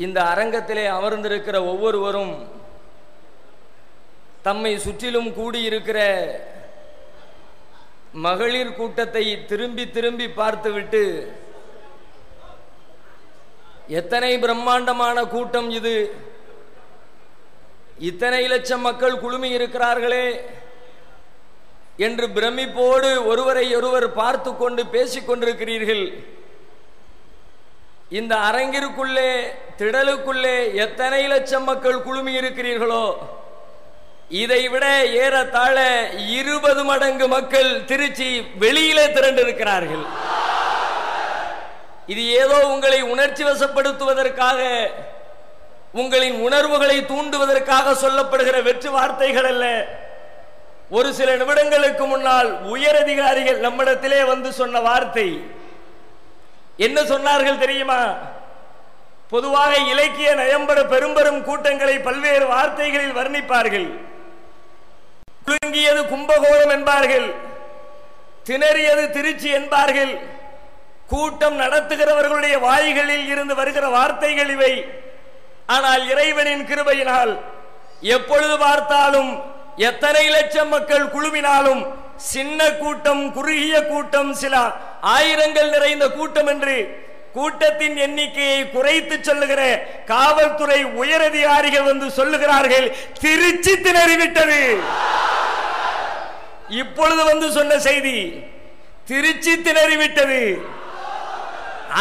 இந்த அரங்கத்திலே அமர்ந்திருக்கிற ஒவ்வொருவரும் தம்மை சுற்றிலும் கூடியிருக்கிற மகளிர் கூட்டத்தை திரும்பி திரும்பி பார்த்துவிட்டு, எத்தனை பிரம்மாண்டமான கூட்டம் இது, இத்தனை லட்சம் மக்கள் குழுமி இருக்கிறார்களே என்று பிரமிப்போடு ஒருவரை ஒருவர் பார்த்து கொண்டு பேசிக் கொண்டிருக்கிறீர்கள். இந்த அரங்கிற்குள்ளே திடலுக்குள்ளே எத்தனை லட்சம் மக்கள் குழுமி இருக்கிறீர்களோ இதைவிட ஏறத்தாழ 20 மடங்கு மக்கள் திருச்சி வெளியிலே திரண்டிருக்கிறார்கள். இது ஏதோ உங்களை உணர்ச்சி வசப்படுத்துவதற்காக, உங்களின் உணர்வுகளை தூண்டுவதற்காக சொல்லப்படுகிற வெற்று வார்த்தைகள் அல்ல. ஒரு சில நிமிடங்களுக்கு முன்னால் உயரதிகாரிகள் நம்மிடத்திலே வந்து சொன்ன வார்த்தை என்ன சொன்னார்கள் தெரியுமா? பொதுவாக இலக்கிய நயம்பட பெரும்பெரும் கூட்டங்களை பல்வேறு வார்த்தைகளில் வர்ணிப்பார்கள். குலுங்கியது கும்பகோணம் என்பார்கள், திணறியது திருச்சி என்பார்கள். கூட்டம் நடத்துகிறவர்களுடைய வாய்களில் இருந்து வருகிற வார்த்தைகள் இவை. ஆனால் இறைவனின் கிருபையினால் எப்பொழுது பார்த்தாலும் எத்தனை லட்சம் மக்கள் குழுவினாலும் சின்ன கூட்டம், குறுகிய கூட்டம், சில ஆயிரங்கள் நிறைந்த கூட்டம் என்று கூட்டத்தின் எண்ணிக்கையை குறைத்து சொல்லுகிற காவல்துறை உயரதிகாரிகள் வந்து சொல்லுகிறார்கள், திருச்சி திணறிவிட்டது. இப்பொழுது வந்து சொன்ன செய்தி, திருச்சி திணறிவிட்டது.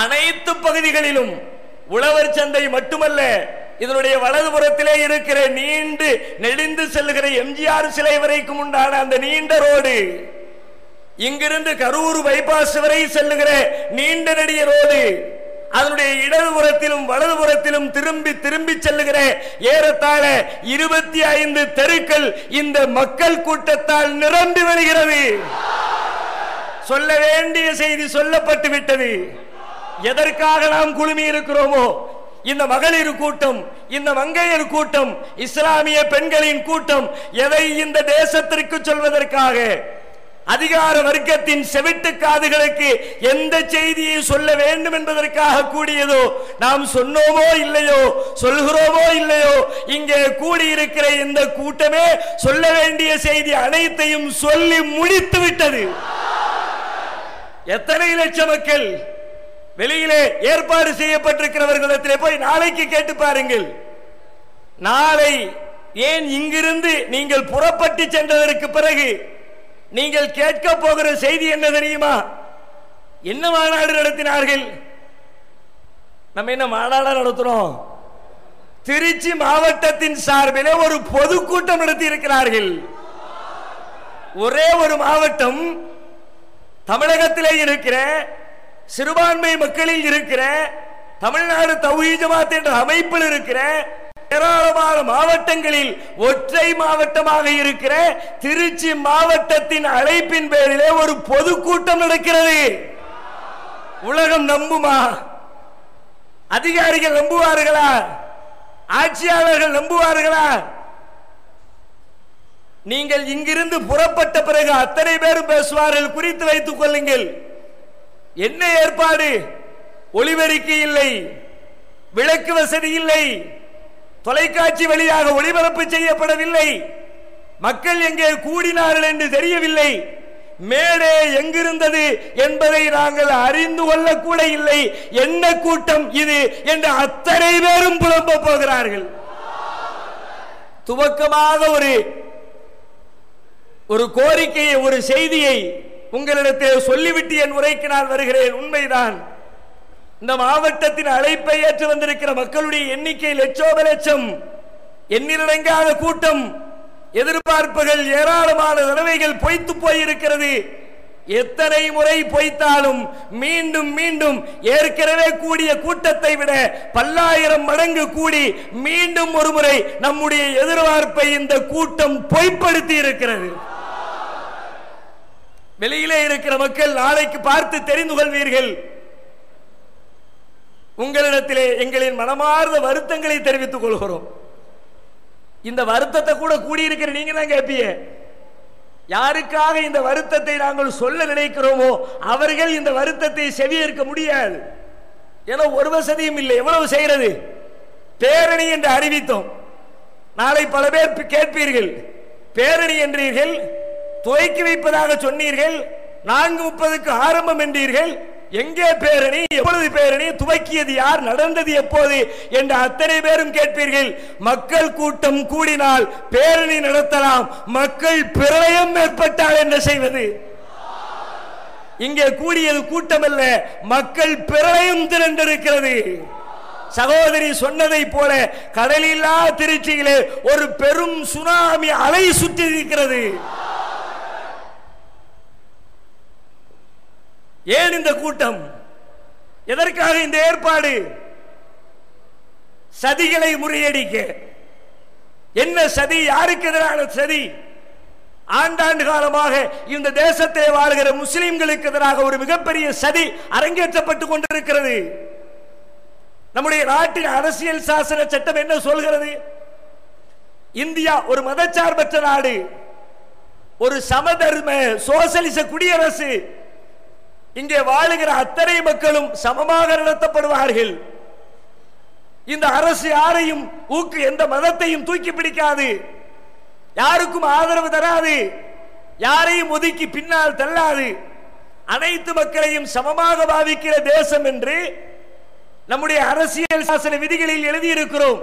அனைத்து பகுதிகளிலும் உழவர் சந்தை மட்டுமல்ல, இதனுடைய வலதுபுறத்திலே இருக்கிற நீண்டு நெளிந்து செல்லுகிற எம்ஜிஆர் சிலை வரைக்கும் உண்டான அந்த நீண்ட ரோடு, இங்கிருந்து கரூர் பைபாஸ் வரை செல்லுகிற நீண்ட நெடிய ரோடு, அதனுடைய இடதுபுறத்திலும் வலதுபுறத்திலும் திரும்பி திரும்பி செல்லுகிற ஏறத்தாழ 25 தெருக்கள் இந்த மக்கள் கூட்டத்தால் நிரம்பி வருகிறது. சொல்ல வேண்டிய செய்தி சொல்லப்பட்டு விட்டது. எதற்காக நாம் குழுமி இருக்கிறோமோ, இந்த மகளிர் கூட்டம், இந்த மங்கையர் கூட்டம், இஸ்லாமிய பெண்களின் கூட்டம், எதை இந்த தேசத்திற்கு சொல்வதற்காக, அதிகார வர்க்கத்தின் செவிட்டு காதுகளுக்கு எந்த செய்தியை சொல்ல வேண்டும் என்பதற்காக கூடியதோ, நாம் சொன்னோமோ இல்லையோ, சொல்கிறோமோ இல்லையோ, இங்கே கூடியிருக்கிற இந்த கூட்டமே சொல்ல வேண்டிய செய்தி அனைத்தையும் சொல்லி முடித்து விட்டது. எத்தனை லட்சம் மக்கள் வெளியிலே ஏற்பாடு செய்யப்பட்டிருக்கிறவர்களிடத்திலே போய் நாளைக்கு கேட்டு பாருங்கள். நாளை ஏன் இங்கிருந்து நீங்கள் புறப்பட்டு சென்றதற்கு பிறகு நீங்கள் கேட்க போகிற செய்தி என்ன தெரியுமா? என்ன மாநாடு நடத்தினார்கள்? நம்ம என்ன மாநாடு நடத்துறோம்? திருச்சி மாவட்டத்தின் சார்பில் ஒரு பொதுக்கூட்டம் நடத்தி இருக்கிறார்கள். ஒரே ஒரு மாவட்டம், தமிழகத்திலே இருக்கிற சிறுபான்மை மக்களில் இருக்கிற தமிழ்நாடு தௌஹீத் ஜமாத் என்ற அமைப்பில் இருக்கிற ஏராளமான மாவட்டங்களில் ஒற்றை மாவட்டமாக இருக்கிற திருச்சி மாவட்டத்தின் அழைப்பின் பேரிலே ஒரு பொதுக்கூட்டம் நடக்கிறது. உலகம் நம்புமா? அதிகாரிகள் நம்புவார்களா? ஆட்சியாளர்கள் நம்புவார்களா? நீங்கள் இங்கிருந்து புறப்பட்ட பிறகு அத்தனை பேரும் பேசுவார்கள். குறித்து வைத்துக் கொள்ளுங்கள். என்ன ஏற்பாடு? ஒளிபெருக்கி இல்லை, விளக்கு வசதி இல்லை, தொலைக்காட்சி வழியாக ஒளிபரப்பு செய்யப்படவில்லை, மக்கள் எங்கே கூடினார்கள் என்று தெரியவில்லை, மேடே எங்கிருந்தது என்பதை நாங்கள் அறிந்து கொள்ளக்கூட இல்லை. என்ன கூட்டம் இது என்று அத்தனை பேரும் புலம்ப போகிறார்கள். துவக்கமாக ஒரு கோரிக்கையை, ஒரு செய்தியை உங்களிடத்தில் சொல்லிவிட்டு என் உரைக்கு நான் வருகிறேன். உண்மைதான், இந்த மாவட்டத்தின் அழைப்பை ஏற்று வந்திருக்கிற மக்களுடைய எண்ணிக்கை லட்சோப லட்சம், எண்ணிலடங்காத கூட்டம், எதிர்பார்ப்புகள் ஏராளமான தடவைகள் பொய்த்து போயிருக்கிறது. எத்தனை முறை பொய்த்தாலும் மீண்டும் மீண்டும் ஏற்கனவே கூடிய கூட்டத்தை விட பல்லாயிரம் மடங்கு கூடி மீண்டும் ஒரு முறை நம்முடைய எதிர்பார்ப்பை இந்த கூட்டம் பொய்ப்படுத்தி இருக்கிறது. வெளியிலே இருக்கிற மக்கள் நாளைக்கு பார்த்து தெரிந்து கொள்வீர்கள். உங்களிடத்திலே எங்களின் மனமார்ந்த வருத்தங்களை தெரிவித்துக் கொள்கிறோம். இந்த வருத்தத்தை கூட கூடியிருக்கிற நீங்க தான் கேட்பீங்க. யாருக்காக இந்த வருத்தத்தை நாங்கள் சொல்ல நினைக்கிறோமோ அவர்கள் இந்த வருத்தத்தை செவியேற்க முடியாது. ஏன்னா ஒரு வசதியும் இல்லை. எவ்வளவு செய்யறது? பேரணி என்று அறிவித்தோம். நாளை பல பேர் கேட்பீர்கள், பேரணி என்றீர்கள், துவக்கி வைப்பதாக சொன்னீர்கள், 4:30க்கு ஆரம்பம் என்றீர்கள், எங்கே பேரணி, எப்பொழுது பேரணி, துவக்கியது யார், நடந்தது எப்போது என்று அத்தனை பேரும் கேட்பீர்கள். மக்கள் கூட்டம் கூடினால் பேரணி நடத்தலாம், மக்கள் பிரளயம் ஏற்பட்டால் என்ன செய்வது? இங்கே கூடியது கூட்டம் அல்ல, மக்கள் பிரளயம் திரண்டிருக்கிறது. சகோதரி சொன்னதை போல கடலில்லா திருச்சியிலே ஒரு பெரும் சுனாமி அலை சுற்றி இருக்கிறது. ஏன் இந்த கூட்டம், எதற்காக இந்த ஏற்பாடு? சதிகளை முறியடிக்க. என்ன சதி, யாருக்கு எதிரான சதி? ஆண்டாண்டு காலமாக இந்த தேசத்தை வாழ்கிற முஸ்லிம்களுக்கு எதிராக ஒரு மிகப்பெரிய சதி அரங்கேற்றப்பட்டுக் கொண்டிருக்கிறது. நம்முடைய நாட்டின் அரசியல் சாசன சட்டம் என்ன சொல்கிறது? இந்தியா ஒரு மதச்சார்பற்ற நாடு, ஒரு சமதர்ம சோசலிச குடியரசு. இங்கே வாழுகிற அத்தனை மக்களும் சமமாக நடத்தப்படுவார்கள். இந்த அரசு யாரையும் எந்த மதத்தையும் தூக்கி பிடிக்காது, யாருக்கும் ஆதரவு தராது, யாரையும் ஒதுக்கி பின்னால் தள்ளாது. அனைத்து மக்களையும் சமமாக பாவிக்கிற தேசம் என்று நம்முடைய அரசியல் சாசன விதிகளில் எழுதியிருக்கிறோம்.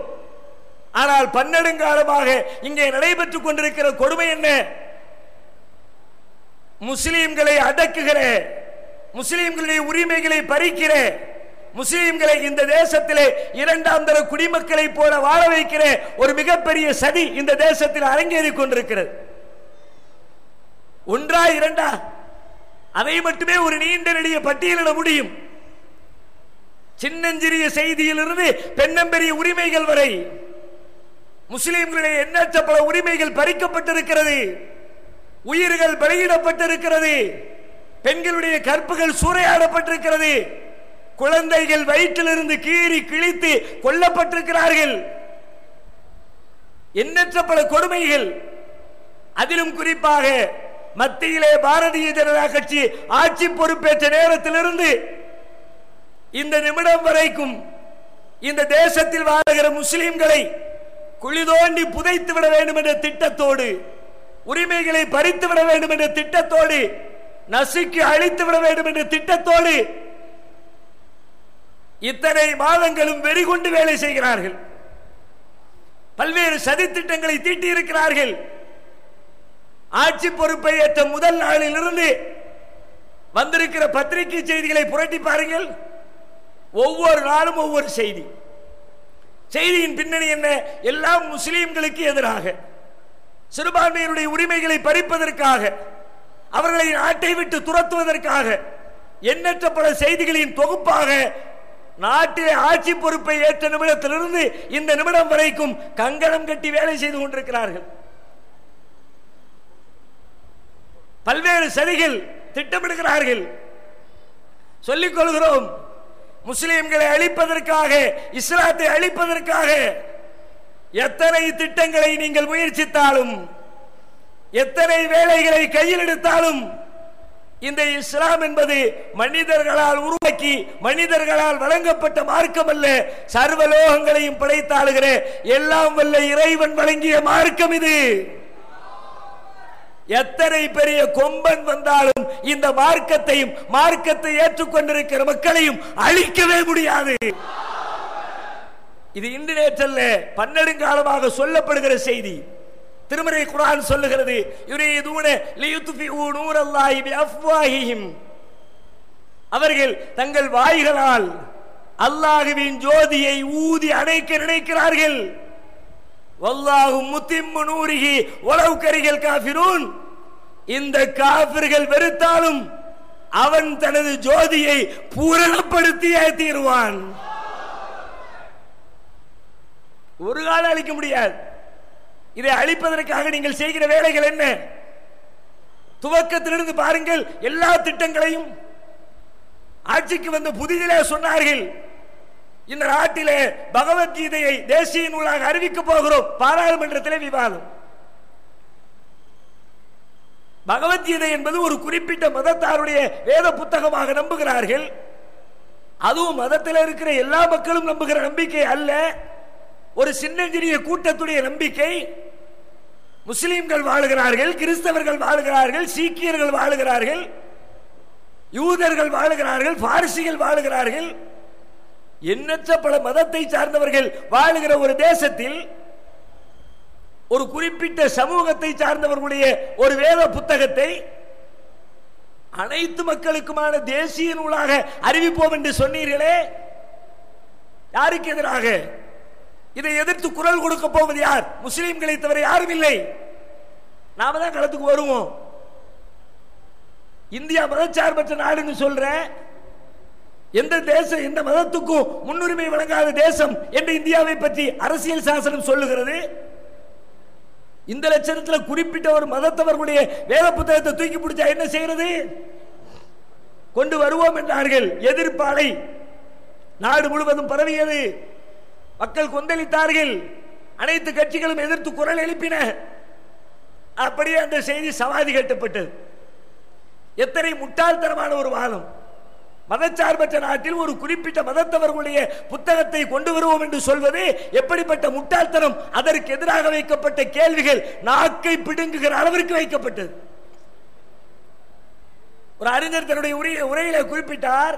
ஆனால் பன்னெடுங்காலமாக இங்கே நடைபெற்றுக் கொண்டிருக்கிற கொடுமை என்ன? முஸ்லிம்களை அடக்குகிற, முஸ்லிம்களுடைய உரிமைகளை பறிக்கிற, முஸ்லிம்களை இந்த தேசத்திலே இரண்டாம் தர குடிமக்களை போல வாழ வைக்கிற ஒரு மிகப்பெரிய சதி இந்த தேசத்தில் அரங்கேறிக் கொண்டிருக்கிறது. ஒன்றா இரண்டா, அதை மட்டுமே ஒரு நீண்ட நெடிய பட்டியலிட முடியும். சின்னஞ்சிறிய செய்தியிலிருந்து பெண்ணம்பெரிய உரிமைகள் வரை முஸ்லிம்களுடைய எண்ணற்ற பல உரிமைகள் பறிக்கப்பட்டிருக்கிறது. உயிர்கள் பலியிடப்பட்டிருக்கிறது. பெண்களுடைய கற்புகள் சூறையாடப்பட்டிருக்கிறது. குழந்தைகள் வயிற்றிலிருந்து கீறி கிழித்து கொல்லப்பட்டிருக்கிறார்கள். எண்ணற்ற பல கொடுமைகள். அதிலும் குறிப்பாக மத்தியிலே பாரதிய ஜனதா கட்சி ஆட்சி பொறுப்பேற்ற நேரத்திலிருந்து இந்த நிமிடம் வரைக்கும் இந்த தேசத்தில் வாழுகிற முஸ்லிம்களை குழி தோண்டி புதைத்து விட வேண்டும் என்ற திட்டத்தோடு, உரிமைகளை பறித்து விட வேண்டும் என்ற திட்டத்தோடு, நசுக்கி அழித்து விட வேண்டும் என்ற திட்டத்தோடு இத்தனை மாதங்களும் வெறிகொண்டு வேலை செய்கிறார்கள். பல்வேறு சதி திட்டங்களை தீட்டியிருக்கிறார்கள். ஆட்சி பொறுப்பை ஏற்ற முதல் நாளில் இருந்து வந்திருக்கிற பத்திரிகை செய்திகளை புரட்டி பாருங்கள். ஒவ்வொரு நாளும் ஒவ்வொரு செய்தி. செய்தியின் பின்னணி என்ன? எல்லாம் முஸ்லிம்களுக்கு எதிராக, சிறுபான்மையினுடைய உரிமைகளை பறிப்பதற்காக, அவர்களை நாட்டை விட்டு துரத்துவதற்காக எண்ணற்ற பல செய்திகளின் தொகுப்பாக நாட்டிலே ஆட்சி பொறுப்பை ஏற்ற நிமிடத்திலிருந்து இந்த நிமிடம் வரைக்கும் கங்கணம் கட்டி வேலை செய்து கொண்டிருக்கிறார்கள். பல்வேறு சதிகள் திட்டமிடுகிறார்கள். சொல்லிக் கொள்கிறோம், முஸ்லிம்களை அழிப்பதற்காக, இஸ்லாத்தை அழிப்பதற்காக எத்தனை திட்டங்களை நீங்கள் முயற்சித்தாலும், எத்தனை வேலைகளை கையில் எடுத்தாலும், இந்த இஸ்லாம் என்பது மனிதர்களால் உருவாக்கி மனிதர்களால் வழங்கப்பட்ட மார்க்கம் அல்ல. சர்வலோகங்களையும் படைத்தாளுகிற எல்லாம் வல்ல இறைவன் வழங்கிய மார்க்கம் இது. எத்தனை பெரிய கொம்பன் வந்தாலும் இந்த மார்க்கத்தையும் மார்க்கத்தை ஏற்றுக்கொண்டிருக்கிற மக்களையும் அழிக்கவே முடியாது. இது இன்று நேற்றல்ல, பன்னெடுங்காலமாக சொல்லப்படுகிற செய்தி. திருமறை குர்ஆன் சொல்லுகிறது, யுரீதுன லியுத்ஃபிஉ நூரல்லாஹி பிஅஃப்வாஹிஹிம். அவர்கள் தங்கள் வாய்களால் அல்லாஹ்வின் ஜோதியை ஊதி அணைக்க நினைக்கிறார்கள். வல்லாஹு முத்திம்மு நூரிஹி வலவ் கரிஹல் காஃபிரூன். இந்த காஃபிர்கள் வெறுத்தாலும் அவன் தனது ஜோதியை பூரணப்படுத்தியே தீருவான். ஒரு காலம் அழிக்க முடியாது. இதை அழிப்பதற்காக நீங்கள் செய்கிற வேலைகள் என்ன? துவக்கத்திலிருந்து பாருங்கள். எல்லா திட்டங்களையும் ஆட்சிக்கு வந்து புதிதிலே சொன்னார்கள். இந்த நாட்டிலே பகவத்கீதையை தேசிய நூலாக அறிவிக்க போகிறோம். பாராளுமன்றத்திலே விவாதம். பகவத்கீதை என்பது ஒரு குறிப்பிட்ட மதத்தாருடைய வேத புத்தகமாக நம்புகிறார்கள். அதுவும் மதத்தில் இருக்கிற எல்லா மக்களும் நம்புகிற நம்பிக்கை அல்ல. ஒரு சின்னஞ்சிறிய கூட்டத்துடைய நம்பிக்கை. முஸ்லிம்கள் வாழுகிறார்கள், கிறிஸ்தவர்கள் வாழுகிறார்கள், சீக்கியர்கள் வாழுகிறார்கள், யூதர்கள் வாழுகிறார்கள், பார்சிகள் வாழுகிறார்கள், எண்ணற்ற பல மதத்தை சார்ந்தவர்கள் வாழுகிற ஒரு தேசத்தில் ஒரு குறிப்பிட்ட சமூகத்தை சார்ந்தவர்களுடைய ஒரு வேத புத்தகத்தை அனைத்து மக்களுக்குமான தேசிய நூலாக அறிவிப்போம் என்று சொன்னீர்களே, யாருக்கு எதிராக? இதை எதிர்த்து குரல் கொடுக்க போவது யார்? முஸ்லிம்களை தவிர யாரும் இல்லை. நாம தான் களத்துக்கு வருவோம். இந்தியா மதச்சார்பற்ற நாடுன்னு சொல்ற, எந்த தேசம் எந்த மதத்துக்கும் முன்னுரிமை வழங்காத தேசம் என்று இந்தியாவை பற்றி அரசியல் சாசனம் சொல்லுகிறது. இந்த லட்சணத்தில் குறிப்பிட்ட ஒரு மதத்தவர்களுடைய வேத புத்தகத்தை தூக்கி பிடிச்சா என்ன செய்யறது? கொண்டு வருவோம் என்றார்கள். எதிர்ப்பாலை நாடு முழுவதும் பரவியது. மக்கள் கொந்தளித்தார்கள். அனைத்து கட்சிகளும் எதிர்த்து குரல் எழுப்பின. அப்படியே அந்த செய்தி சமாதி கட்டப்பட்டது. எத்தனை முட்டாள்தனமான ஒரு வாதம்! மதச்சார்பற்ற நாட்டில் ஒரு குறிப்பிட்ட மதத்தவர்களுடைய புத்தகத்தை கொண்டு வருவோம் என்று சொல்வது எப்படிப்பட்ட முட்டாள்தனம்! அதற்கு எதிராக வைக்கப்பட்ட கேள்விகள் நாக்கை பிடுங்குகிற அளவிற்கு வைக்கப்பட்டது. ஒரு அறிஞர் தன்னுடைய உரையில குறிப்பிட்டார்,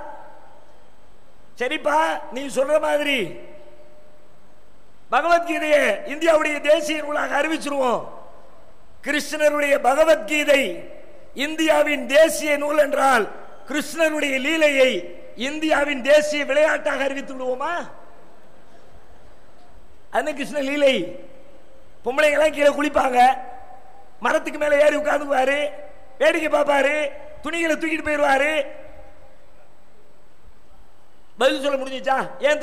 சரிப்பா நீ சொல்ற மாதிரி பகவத்கீதையை இந்தியாவுடைய தேசிய நூலாக அறிவிச்சிருவோம். கிருஷ்ணருடைய பகவத்கீதை இந்தியாவின் தேசிய நூல் என்றால் கிருஷ்ணருடைய லீலையை இந்தியாவின் தேசிய விளையாட்டாக அறிவித்து விடுவோமா? அந்த கிருஷ்ண லீலை பொம்பளைங்கெல்லாம் கீழே குளிப்பாங்க, மரத்துக்கு மேல ஏறி உட்கார்ந்துக்குவாரு, வேடிக்கை பார்ப்பாரு, துணிகளை தூக்கிட்டு போயிடுவாரு. பதில் சொல்ல முடிஞ்சிச்சா? ஏன்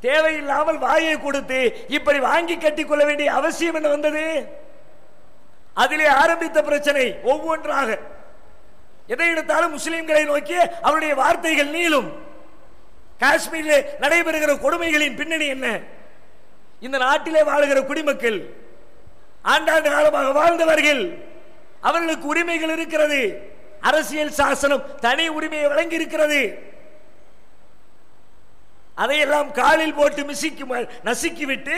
தேவையில்லாமல் வாயை கொடுத்து இப்படி வாங்கி கட்டிக் கொள்ள வேண்டிய அவசியம் என்ன வந்தது? அதிலே ஆரம்பித்த பிரச்சனை ஒவ்வொன்றாக எதை எடுத்தாலும் முஸ்லிம்களை நோக்கி அவருடைய வார்த்தைகள் நீளும். காஷ்மீரில் நடைபெறுகிற கொடுமைகளின் பின்னணி என்ன? இந்த நாட்டிலே வாழுகிற குடிமக்கள் ஆண்டாண்டு காலமாக வாழ்ந்தவர்கள், அவர்களுக்கு உரிமைகள் இருக்கிறது. அரசியல் சாசனம் தனி உரிமையை வழங்கி இருக்கிறது. அதையெல்லாம் காலில் போட்டு நசுக்கிவிட்டு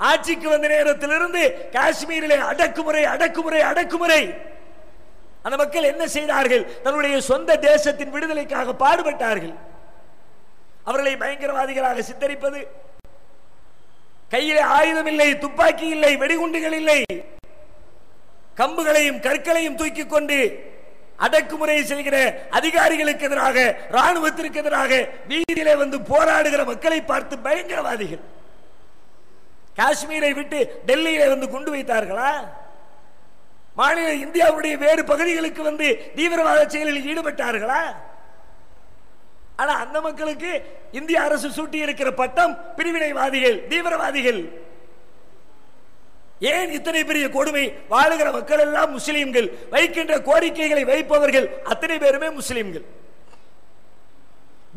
ஆட்சிக்கு வந்த நேரத்திலிருந்து காஷ்மீரிலே அடக்குமுறை அடக்குமுறை அடக்குமுறை. அந்த மக்கள் என்ன செய்தார்கள்? தன்னுடைய சொந்த தேசத்தின் விடுதலைக்காக பாடுபட்டார்கள். அவர்களை பயங்கரவாதிகளாக சித்தரிப்பது, கையிலே ஆயுதம் இல்லை, துப்பாக்கி இல்லை, வெடிகுண்டுகள் இல்லை, கம்புகளையும் கற்களையும் தூக்கி கொண்டு அடக்குமுறை செய்கிற அதிகாரிகளுக்கு எதிராக, ராணுவத்திற்கு எதிராக வீதியிலே வந்து போராடுகிற மக்களை பார்த்து பயங்கரவாதிகள். காஷ்மீரை விட்டு டெல்லியிலே வந்து குண்டு வைத்தார்களா? மாநில இந்தியாவுடைய வேறு பகுதிகளுக்கு வந்து தீவிரவாத செயலில் ஈடுபட்டார்களா? ஆனா அந்த மக்களுக்கு இந்திய அரசு சூட்டி இருக்கிற பட்டம் பிரிவினைவாதிகள், தீவிரவாதிகள். ஏன் இத்தனை பெரிய கொடுமை? வாழுகிற மக்கள் எல்லாம் முஸ்லிம்கள், வைக்கின்ற கோரிக்கைகளை வைப்பவர்கள் அத்தனை பேருமே முஸ்லிம்கள்.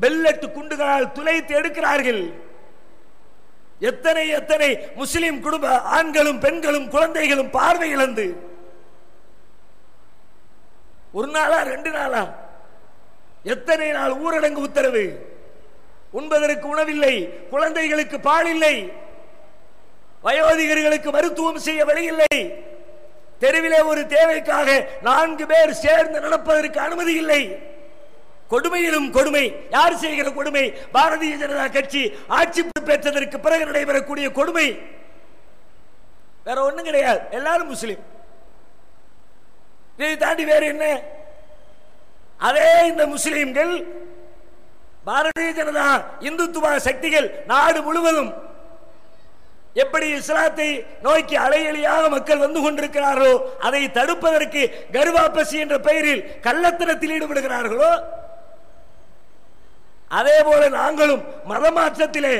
பெல்லட் குண்டுகளால் துளைத்து எடுக்கிறார்கள். எத்தனை எத்தனை முஸ்லிம் குடும்ப ஆண்களும் பெண்களும் குழந்தைகளும் பார்வை இழந்து, ஒரு நாளா 2 நாளா, எத்தனை நாள் ஊரடங்கு உத்தரவு, உண்பதற்கு உணவில்லை, குழந்தைகளுக்கு பால் இல்லை, வயோதிகர்களுக்கு மருத்துவம் செய்ய வழி இல்லை, தெருவிலே ஒரு தேவைக்காக 4 பேர் சேர்ந்து நடப்பதற்கு அனுமதி இல்லை. கொடுமையிலும் கொடுமை. யார் செய்கிற கொடுமை? பாரதிய ஜனதா கட்சி ஆட்சி பெற்றதற்கு பிறகு நடைபெறக்கூடிய கொடுமை. வேற ஒண்ணும் கிடையாது. எல்லாரும் முஸ்லிம். இதை தாண்டி வேற என்ன? அதே இந்த முஸ்லிம்கள், பாரதிய ஜனதா இந்துத்துவ சக்திகள் நாடு முழுவதும் எப்படி இஸ்லாத்தை நோக்கி அலையலியாக மக்கள் வந்து கொண்டிருக்கிறார்களோ, அதை தடுப்பதற்கு கர்வாபசி என்ற பெயரில் கள்ளத்தனத்தில் ஈடுபடுகிறார்களோ, அதே போல நாங்களும் மதமாற்றத்திலே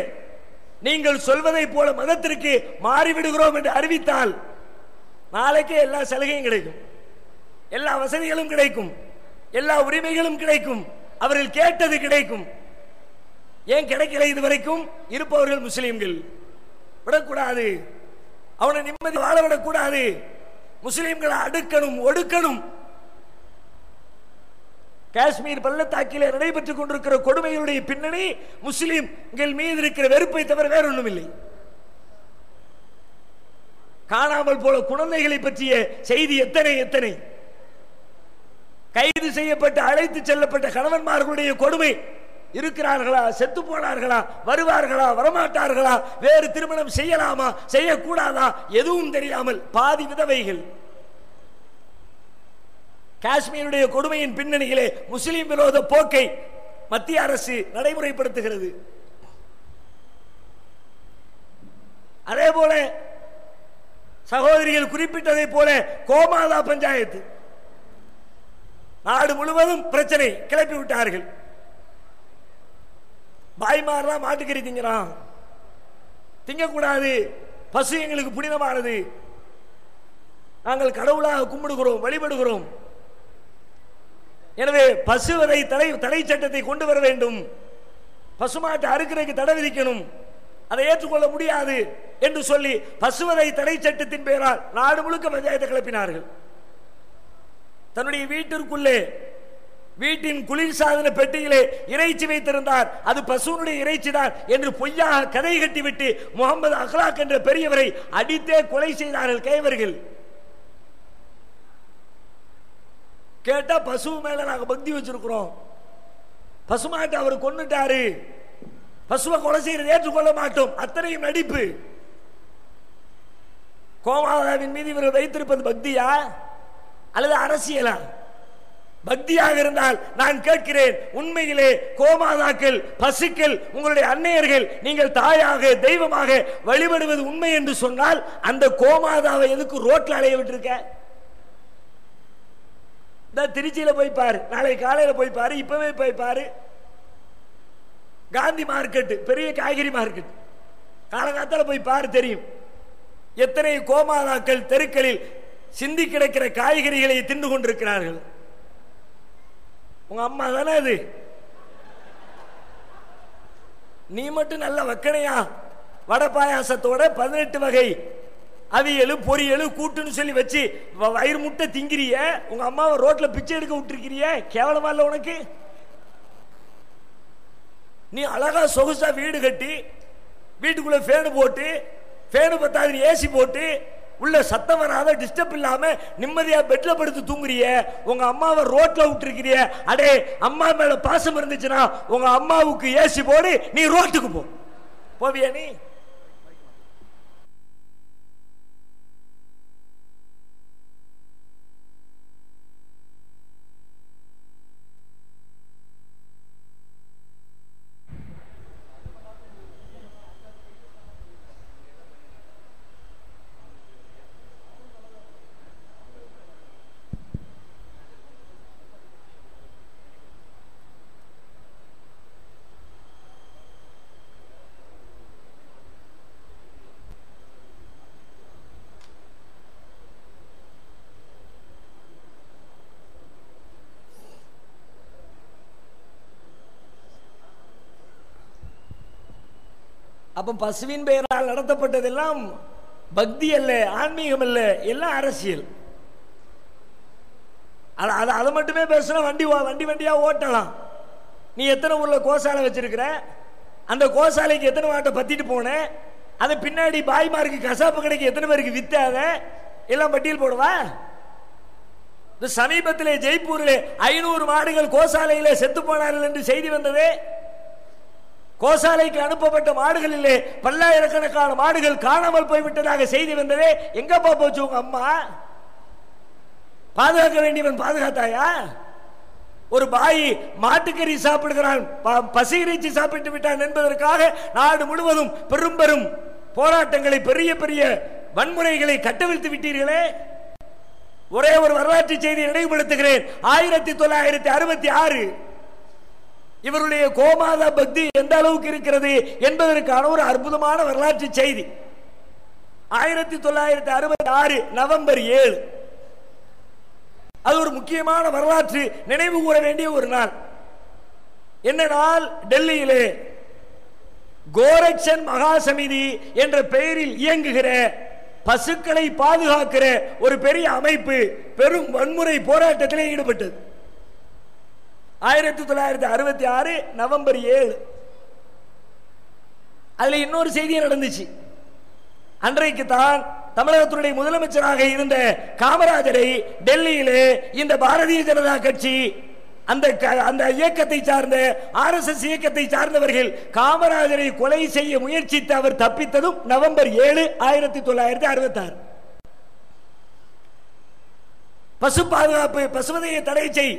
நீங்கள் சொல்வதை போல மதத்திற்கு மாறிவிடுகிறோம் என்று அறிவித்தால் நாளைக்கே எல்லா சலுகையும் கிடைக்கும், எல்லா வசதிகளும் கிடைக்கும், எல்லா உரிமைகளும் கிடைக்கும், அவர்கள் கேட்டது கிடைக்கும். ஏன் கிடைக்கல? இதுவரைக்கும் இருப்பவர்கள் முஸ்லிம்கள். விடக்கூடாது, அவனை நிம்மதி வாழ விடக்கூடாது. முஸ்லிம்களை அடுக்கணும், ஒடுக்கணும். காஷ்மீர் பள்ளத்தாக்கிலே நடைபெற்றுக் கொண்டிருக்கிற கொடுமைகளுடைய பின்னணி முஸ்லிம்கள் மீது இருக்கிற வெறுப்பை தவிர வேற ஒன்றும் இல்லை. காணாமல் போல குழந்தைகளை பற்றிய செய்தி எத்தனை எத்தனை, கைது செய்யப்பட்ட அழைத்து செல்லப்பட்ட கணவன்மார்களுடைய கொடுமை, இருக்கிறார்களா, செத்து போனார்களா, வருவார்களா, வரமாட்டார்களா, வேறு திருமணம் செய்யலாமா செய்யக்கூடாதா எதுவும் தெரியாமல் பாதி விதவைகள். காஷ்மீருடைய கொடுமையின் பின்னணியிலே முஸ்லிம் விரோத போக்கை மத்திய அரசு நடைமுறைப்படுத்துகிறது. அதே போல சகோதரிகள் குறிப்பிட்டதை போல கோமாதா பஞ்சாயத்து நாடு முழுவதும் பிரச்சனை கிளப்பி விட்டார்கள். பாய்மாரெல்லாம் மாட்டுக்கறி திங்கிறான், திங்கக்கூடாது, பசு எங்களுக்கு புனிதமானது, நாங்கள் கடவுளாக கும்பிடுகிறோம், வழிபடுகிறோம். எனவே பசுவதை தடை சட்டத்தை கொண்டு வர வேண்டும், பசுமாட்டை அறுக்கிறதுக்கு தடை விதிக்கணும், அதை ஏற்றுக்கொள்ள முடியாது என்று சொல்லி பசுவதை தடை சட்டத்தின் பெயரால் நாடு முழுக்க பஞ்சாயத்தை கிளப்பினார்கள். தன்னுடைய வீட்டிற்குள்ளே வீட்டின் குளிர்சாதன பெட்டியிலே இறைச்சி வைத்திருந்தார், அது பசுவனுடைய இறைச்சி தான் என்று பொய்யாக கதை கட்டிவிட்டு முகமது அக்லாக் என்ற பெரியவரை அடித்தே கொலை செய்தார்கள் கைவர்கள். கேட்டா பசு மேல நாங்க பக்தி வச்சிருக்கிறோம், பசுமாட்டை அவர் கொன்னுட்டாரு, பசுவை கொலை செய்யறது ஏற்றுக்கொள்ள மாட்டோம், அத்தனையும் நடிப்பு. கோமாதாவின் மீது இவர் வைத்திருப்பது பக்தியா அல்லது அரசியலா? பக்தியாக இருந்தால் நான் கேட்கிறேன், உண்மையிலே கோமாதாக்கள், பசுக்கள், உங்களுடைய அன்னையர்கள் நீங்கள் தாயாக தெய்வமாக வழிபடுவது உண்மை என்று சொன்னால் அந்த கோமாதாவை எதுக்கு ரோட்ல அலைய விட்டுருக்க? திருச்சியில போய் பாரு, நாளை காலையில போய் பாரு, இப்பவே போய் பாரு. காந்தி மார்க்கெட், பெரிய காய்கறி மார்க்கெட், காலங்காத்தால போய் பாரு, தெரியும் எத்தனை கோமாதாக்கள் தெருக்களில் சிந்தி கிடக்கிற காய்கறிகளை தின்று கொண்டிருக்கிறார்கள். உங்க அம்மா தானே அது? நீ மட்டும் நல்ல வக்கணையா வடை பாயாசத்தோட 18 வகை அவியலு பொரியலு கூட்டுன்னு சொல்லி வச்சு வயிறு முட்டை திங்கிறிய, உங்க அம்மாவை ரோட்ல பிச்சை எடுக்க விட்டுருக்கிறிய, கேவலமா இல்ல உனக்கு? நீ அழகா சொகுசா வீடு கட்டி வீட்டுக்குள்ள ஃபேனு போட்டு, ஃபேனு பத்தாது ஏசி போட்டு, உள்ள சத்தம் வராத டிஸ்டர்ப் இல்லாம நிம்மதியா பெட்ல படுத்து தூங்குறிய, உங்க அம்மாவை ரோட்ல விட்டுருக்கிறிய. அடே, அம்மா மேல பாசம் இருந்துச்சுன்னா உங்க அம்மாவுக்கு ஏசி போடு, நீ ரோட்டுக்கு போவியா? நீ அப்ப பசுவின் பெயரால் நடத்தப்பட்டதெல்லாம் பக்தி அல்ல, ஆன்மீகம் அல்ல, எல்லாம் அரசியல். அதை மட்டுமே பேசுனா வண்டியா ஓட்டலாம். நீ எத்தனை ஊர்ல கோசாலை வச்சிருக்கிற, அந்த கோசாலைக்கு எத்தனை வாட்டை பத்திட்டு போன, அது பின்னாடி பாய்மாருக்கு கசாப்பு கடைக்கு எத்தனை பேருக்கு வித்தாத, எல்லாம் பட்டியல் போடுவா? இந்த சமீபத்திலே ஜெய்ப்பூரிலே 500 மாடுகள் கோசாலையிலே செத்து போனார்கள் என்று செய்தி வந்தது. கோசாலைக்கு அனுப்பப்பட்ட மாடுகளிலே பல்லாயிரக்கணக்கான மாடுகள் காணாமல் போய்விட்டதாக செய்தி வந்ததே. எங்கப்பா போச்சு உங்க அம்மா? பாதுகாக்க வேண்டியவன் பாதுகாத்தாயா? ஒரு பாய் மாட்டுக்கறி சாப்பிடுகிறான், பசி இறைச்சி சாப்பிட்டு விட்டான் என்பதற்காக நாடு முழுவதும் பெரும் பெரும் போராட்டங்களை, பெரிய பெரிய வன்முறைகளை கட்டவிழ்த்து விட்டீர்களே. ஒரே ஒரு வரலாற்று செய்தியை நினைவுபடுத்துகிறேன். 1966 இவருடைய கோமாதா பக்தி எந்த அளவுக்கு இருக்கிறது என்பதற்கான ஒரு அற்புதமான வரலாற்று செய்தி. 1966 நவம்பர் 7, அது ஒரு முக்கியமான வரலாற்று நினைவு கூற வேண்டிய ஒரு நாள். என்ன நாள்? டெல்லியிலே கோரக்ஷன் மகா சமிதி என்ற பெயரில் இயங்குகிற பசுக்களை பாதுகாக்கிற ஒரு பெரிய அமைப்பு பெரும் வன்முறை போராட்டத்திலே ஈடுபட்டது. 1966 நவம்பர் 7. அதுல இன்னொரு செய்தி நடந்துச்சு. அன்றைக்கு தான் தமிழகத்தினுடைய முதலமைச்சராக இருந்த காமராஜரை டெல்லியிலே இந்த பாரதிய ஜனதா கட்சி அந்த இயக்கத்தை சார்ந்த RSS இயக்கத்தை சார்ந்தவர்கள் காமராஜரை கொலை செய்ய முயற்சித்து அவர் தப்பித்ததும் நவம்பர் 7, 1966. பசு பாதுகாப்பு, பசுவதையை தடை செய்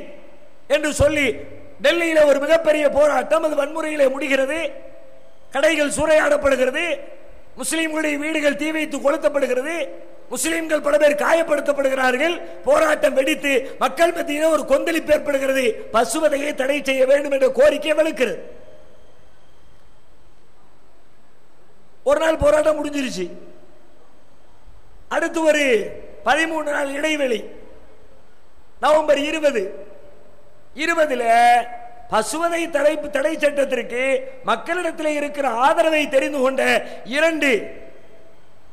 என்று சொல்லி டெல்லியில ஒரு மிகப்பெரிய போராட்டம், அது வன்முறையிலே முடிகிறது. கடைகள் சூறையாடப்படுகிறது, முஸ்லிம்களுடைய வீடுகள் தீ வைத்து கொளுத்தப்படுகிறது, முஸ்லிம்கள் பல பேர் காயப்படுத்தப்படுகிறார்கள். போராட்டம் வெடித்து மக்கள் மத்தியில் ஒரு கொந்தளிப்பு ஏற்படுகிறது. பசுவதையை தடை செய்ய வேண்டும் என்ற கோரிக்கை வலுக்கிறது. ஒரு நாள் போராட்டம் முடிஞ்சிருச்சு. அடுத்து ஒரு 13 நாள் இடைவெளி. நவம்பர் 20 பசுவதை தடை சட்டத்திற்கு மக்களிடத்தில் இருக்கிற ஆதரவை தெரிந்து கொண்ட 2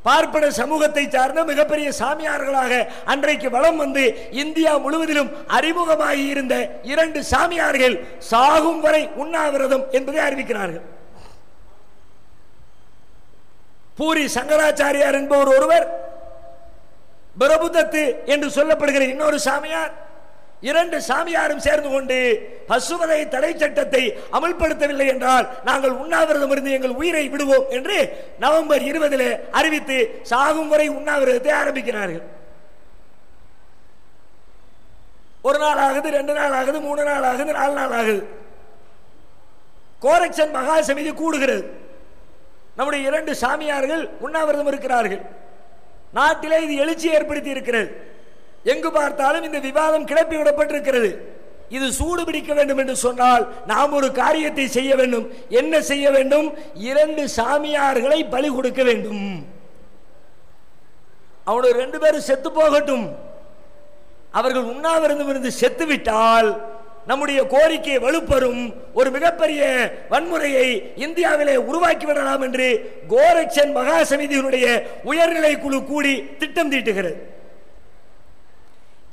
பார்ப்பன சமூகத்தை சார்ந்த மிகப்பெரிய சாமியார்களாக அன்றைக்கு வலம் வந்து இந்தியா முழுவதிலும் அறிமுகமாகி இருந்த 2 சாமியார்கள் சாகும் வரை உண்ணாவிரதம் என்பதை அறிவிக்கிறார்கள். பூரி சங்கராச்சாரியார் என்பவர் ஒருவர், பிரபுதத்து என்று சொல்லப்படுகிற இன்னொரு சாமியார், 2 சாமியாரும் சேர்ந்து கொண்டு பசுவதை தடை சட்டத்தை அமல்படுத்தவில்லை என்றால் நாங்கள் உண்ணாவிரதம் இருந்து எங்கள் உயிரை விடுவோம் என்று நவம்பர் 20 அறிவித்து சாகும் வரை உண்ணாவிரதத்தை ஆரம்பிக்கிறார்கள். ஒரு நாள் ஆகுது, 2 நாள் ஆகுது, 3 நாள் ஆகுது, 4 நாள் ஆகுது. கோரக்ஷன் மகா சமிதி கூடுகிறது. நம்முடைய 2 சாமியார்கள் உண்ணாவிரதம் இருக்கிறார்கள். நாட்டிலே இது எழுச்சி ஏற்படுத்தி இருக்கிறது. எங்கு பார்த்தாலும் இந்த விவாதம் கிளப்பி விடப்பட்டிருக்கிறது. இது சூடு பிடிக்க வேண்டும் என்று சொன்னால் நாம் ஒரு காரியத்தை செய்ய வேண்டும். என்ன செய்ய வேண்டும்? 2 சாமியார்களை பலி கொடுக்க வேண்டும். அவனோட 2 பேரும் செத்து போகட்டும். அவர்கள் உண்ணாவிரதம் இருந்து செத்து விட்டால் நம்முடைய கோரிக்கை வலுப்பெறும். ஒரு மிகப்பெரிய வன்முறையை இந்தியாவிலே உருவாக்கி விடலாம் என்று கோரக்ஷன் மகா சமிதியினுடைய உயர்நிலை குழு கூடி திட்டம் தீட்டுகிறது.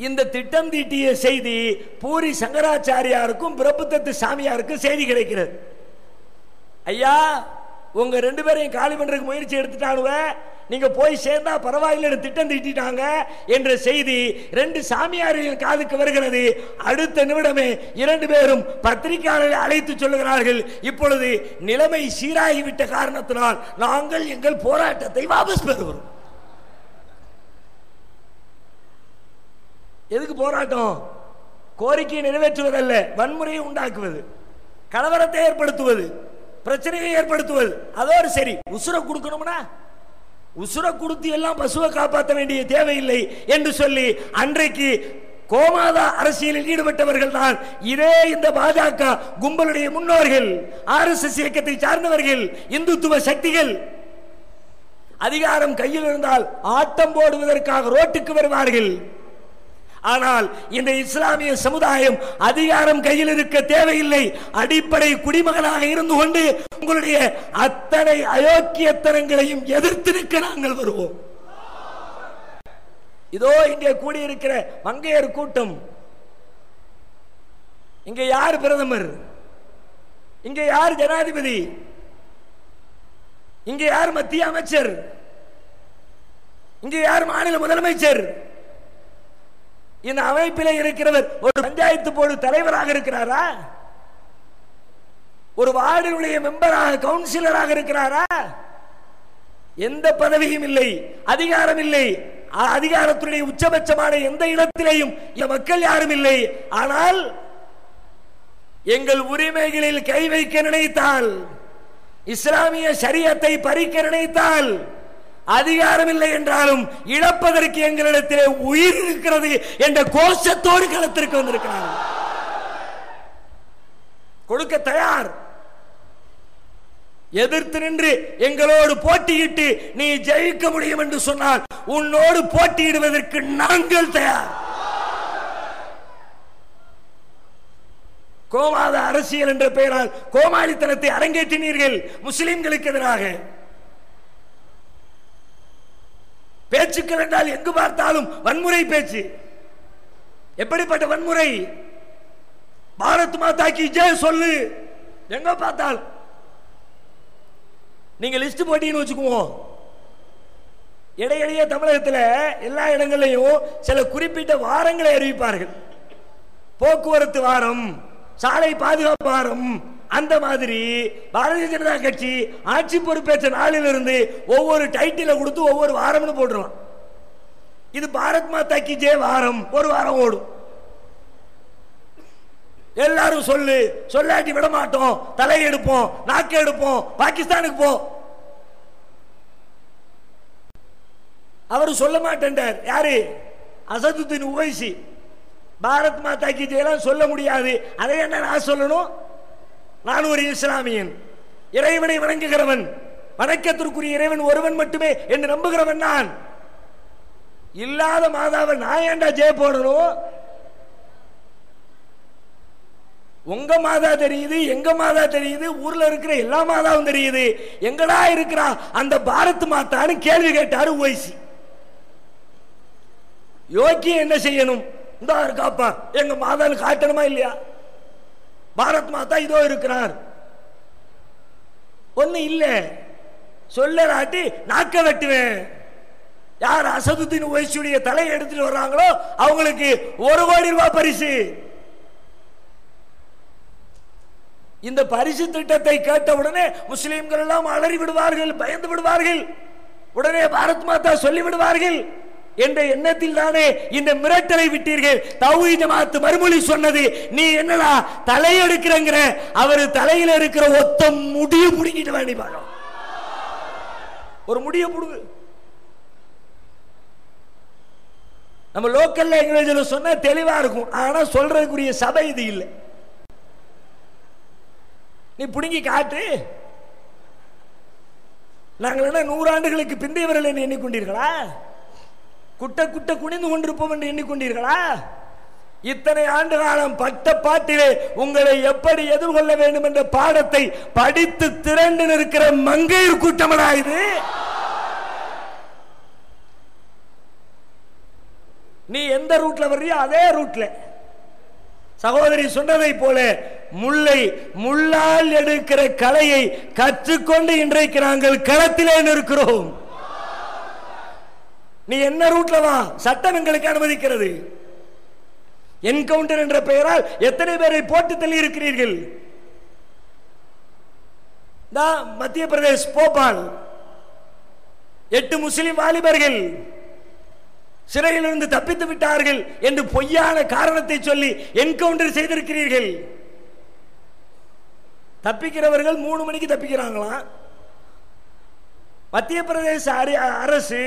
இந்த திட்டம் தீட்டிய செய்தி பூரி சங்கராச்சாரியாருக்கும் பிரபுதத்து சாமியாருக்கும் செய்தி கிடைக்கிறது. ஐயா, உங்க 2 பேரையும் காலி பண்றதுக்கு முயற்சி எடுத்துட்டானுவ, நீங்க போய் சேர்ந்தா பரவாயில்லை திட்டம் தீட்டிட்டாங்க என்ற செய்தி 2 சாமியாரின் காதுக்கு வருகிறது. அடுத்த நிமிடமே 2 பேரும் பத்திரிகையாளர்களை அழைத்து சொல்லுகிறார்கள், இப்பொழுது நிலைமை சீராகிவிட்ட காரணத்தினால் நாங்கள் எங்கள் போராட்டத்தை வாபஸ் பெறுகிறோம். எதுக்கு போராட்டம்? கோரிக்கையை நிறைவேற்றுவதல்ல, வன்முறையை உண்டாக்குவது, கலவரத்தை ஏற்படுத்துவது, பிரச்சனையை ஏற்படுத்துவது. அதோடு சரி, உசுர கொடுக்கணும்னா உசுர கொடுத்து எல்லாம் பசுவை காப்பாற்ற வேண்டிய தேவையில்லை என்று சொல்லி அன்றைக்கு கோமாதா அரசியலில் ஈடுபட்டவர்கள் தான் இதே இந்த பாஜக கும்பலுடைய முன்னோர்கள், RSS இயக்கத்தை சார்ந்தவர்கள், இந்துத்துவ சக்திகள். அதிகாரம் கையில் இருந்தால் ஆட்டம் போடுவதற்காக ரோட்டுக்கு வருவார்கள். ஆனால் இந்த இஸ்லாமிய சமுதாயம் அதிகாரம் கையில் இருக்க தேவையில்லை. அடிப்படை குடிமகனாக இருந்து கொண்டு உங்களுடைய அத்தனை அயோக்கியத்தனங்களையும் எதிர்த்து நிற்க நாங்கள் வருவோம். இதோ இங்கே கூடியிருக்கிற மங்கையர் கூட்டம். இங்கே யார் பிரதமர்? இங்கே யார் ஜனாதிபதி? இங்கே யார் மத்திய அமைச்சர்? இங்கே யார் மாநில முதலமைச்சர்? இந்த அமைப்பில் இருக்கிறவர் ஒரு பஞ்சாயத்து போர்டு தலைவராக இருக்கிறாரா? ஒரு வார்டினுடைய மெம்பராக, கவுன்சிலராக இருக்கிறாரா? எந்த பதவியும் இல்லை, அதிகாரம் இல்லை. அதிகாரத்துடைய உச்சபட்சமான எந்த இடத்திலேயும் இந்த மக்கள் யாரும் இல்லை. ஆனால் எங்கள் உரிமைகளில் கை வைக்க நினைத்தால், இஸ்லாமிய ஷரியத்தை பறிக்க நினைத்தால், அதிகாரம் இல்லை என்றாலும் இழப்பதற்கு எங்களிடத்திலே உயிர் இருக்கிறது என்ற கோஷத்தோடு களத்திற்கு வந்திருக்கிறார்கள். கொடுக்க தயார். எதிர்த்து நின்று எங்களோடு போட்டியிட்டு நீ ஜெயிக்க முடியும் என்று சொன்னால் உன்னோடு போட்டியிடுவதற்கு நாங்கள் தயார். கோமாத அரசியல் என்ற பெயரால் கோமாளித்தனத்தை அரங்கேற்றினீர்கள் முஸ்லிம்களுக்கு எதிராக. பேச்சுக்கள் என்றால் எங்கு பார்த்தாலும் வன்முறை பேச்சு. எப்படிப்பட்ட வன்முறை? பாரத் மாதா கி ஜெய் சொல்லு. எங்க பார்த்தால் நீங்க லிஸ்ட் போட்டீங்கன்னு வச்சுக்குவோம். இடையிடையே தமிழகத்தில் எல்லா இடங்களையும் சில குறிப்பிட்ட வாரங்களை அறிவிப்பார்கள். போக்குவரத்து வாரம், சாலை பாதுகாப்பு வாரம். அந்த மாதிரி பாரதிய ஜனதா கட்சி ஆட்சி பொறுப்பேற்ற நாளிலிருந்து ஒவ்வொரு டைட்டில கொடுத்து ஒவ்வொரு வாரம்னு போட்டுருவான். இது பாரத் மாதா கி ஜெய் வாரம், ஒரு வாரம் ஓடும். எல்லாரும் சொல்லு, சொல்லாட்டி விட மாட்டோம், தலை எடுப்போம், நாக்கு எடுப்போம், பாகிஸ்தானுக்கு போ. அவர் சொல்ல மாட்டேன்டார். யாரு? அசதுதீன் உவைசி. பாரத் மாதா கி ஜெயலாம் சொல்ல முடியாது. அதை என்ன நான் சொல்லணும்? நான் ஒரு இஸ்லாமியன், இறைவனை வணங்குகிறவன், வணக்கத்திற்குரிய இறைவன் ஒருவன் மட்டுமே என்று நம்புகிறவன். நான் இல்லாத மாதாவை நான் ஏண்டா ஜெய போடணும்? உங்க மாதா தெரியுது, எங்க மாதா தெரியுது, ஊர்ல இருக்கிற எல்லா மாதாவும் தெரியுது. எங்கடா இருக்கிறா அந்த பாரத் மாதான்னு கேள்வி கேட்டாரு உவைசி. யோக்கியம் என்ன செய்யணும்? இந்த இருக்காப்பா எங்க மாதான்னு காட்டணுமா இல்லையா? பாரத் மாதா இதோ இருக்கிறார். ஒண்ணு இல்ல, சொல்லலாட்டி நாக்க வெட்டுவேன். யார் அசதுதீன் உவைசியுடைய தலையை எடுத்துட்டு வர்றாங்களோ அவங்களுக்கு 1 கோடி ரூபாய் பரிசு. இந்த பரிசு திட்டத்தை கேட்டவுடனே முஸ்லிம்கள் எல்லாம் அலறி விடுவார்கள், பயந்து விடுவார்கள். உடனே பாரத் மாதா சொல்லி விடுவார்கள் என்ற எண்ணத்தில் தானே இந்த மிரட்டலை விட்டீர்கள். தௌஹீத் ஜமாத் மறுமொழி சொன்னது, நீ என்னடா தலையெடுக்கிறங்கிற? அவர் தலையில இருக்கிற ஒத்த முடிய புடுங்கிட்டு வேண்டி பாரு. ஒரு முடிய புடுங்கு. நம்ம லோக்கல் லாங்குவேஜ்ல சொன்னா தெளிவா இருக்கும். ஆனா சொல்றதுக்குரிய சபை இது இல்லை. நீ புடுங்கி காட்டு. நாங்கள் என்ன 100 ஆண்டுகளுக்கு பிந்தையவர்கள் என்று எண்ணிக்கொண்டீர்களா? குட்ட குட்ட குனிந்து கொண்டிருப்போம் என்று எண்ணிக்கொண்டீர்களா? இத்தனை ஆண்டு காலம் பட்ட பாட்டிலே உங்களை எப்படி எதிர்கொள்ள வேண்டும் என்ற பாடத்தை படித்து திரண்டு நிற்கிற மங்கையர் கூட்டமடா இது. நீ எந்த ரூட்ல வர்றியோ அதே ரூட்ல சகோதரி சொன்னதை போல முல்லை முள்ளால் எடுக்கிற கலையை கற்றுக்கொண்டு இன்றைக்கு நாங்கள் களத்திலே நிற்கிறோம். நீ என்ன ரூட்ல வா, சட்டம் எங்களுக்கு அனுமதிக்கிறது. என்கவுண்டர் என்ற பெயரால் எத்தனை பேரை போட்டு தள்ளி இருக்கிறீர்கள். மத்திய பிரதேஷ் போபால் 8 முஸ்லிம் வாலிபர்கள் சிறையிலிருந்து தப்பித்து விட்டார்கள் என்று பொய்யான காரணத்தை சொல்லி என்கவுண்டர் செய்திருக்கிறீர்கள். தப்பிக்கிறவர்கள் 3 மணிக்கு தப்பிக்கிறாங்களாம். மத்திய பிரதேச அரசு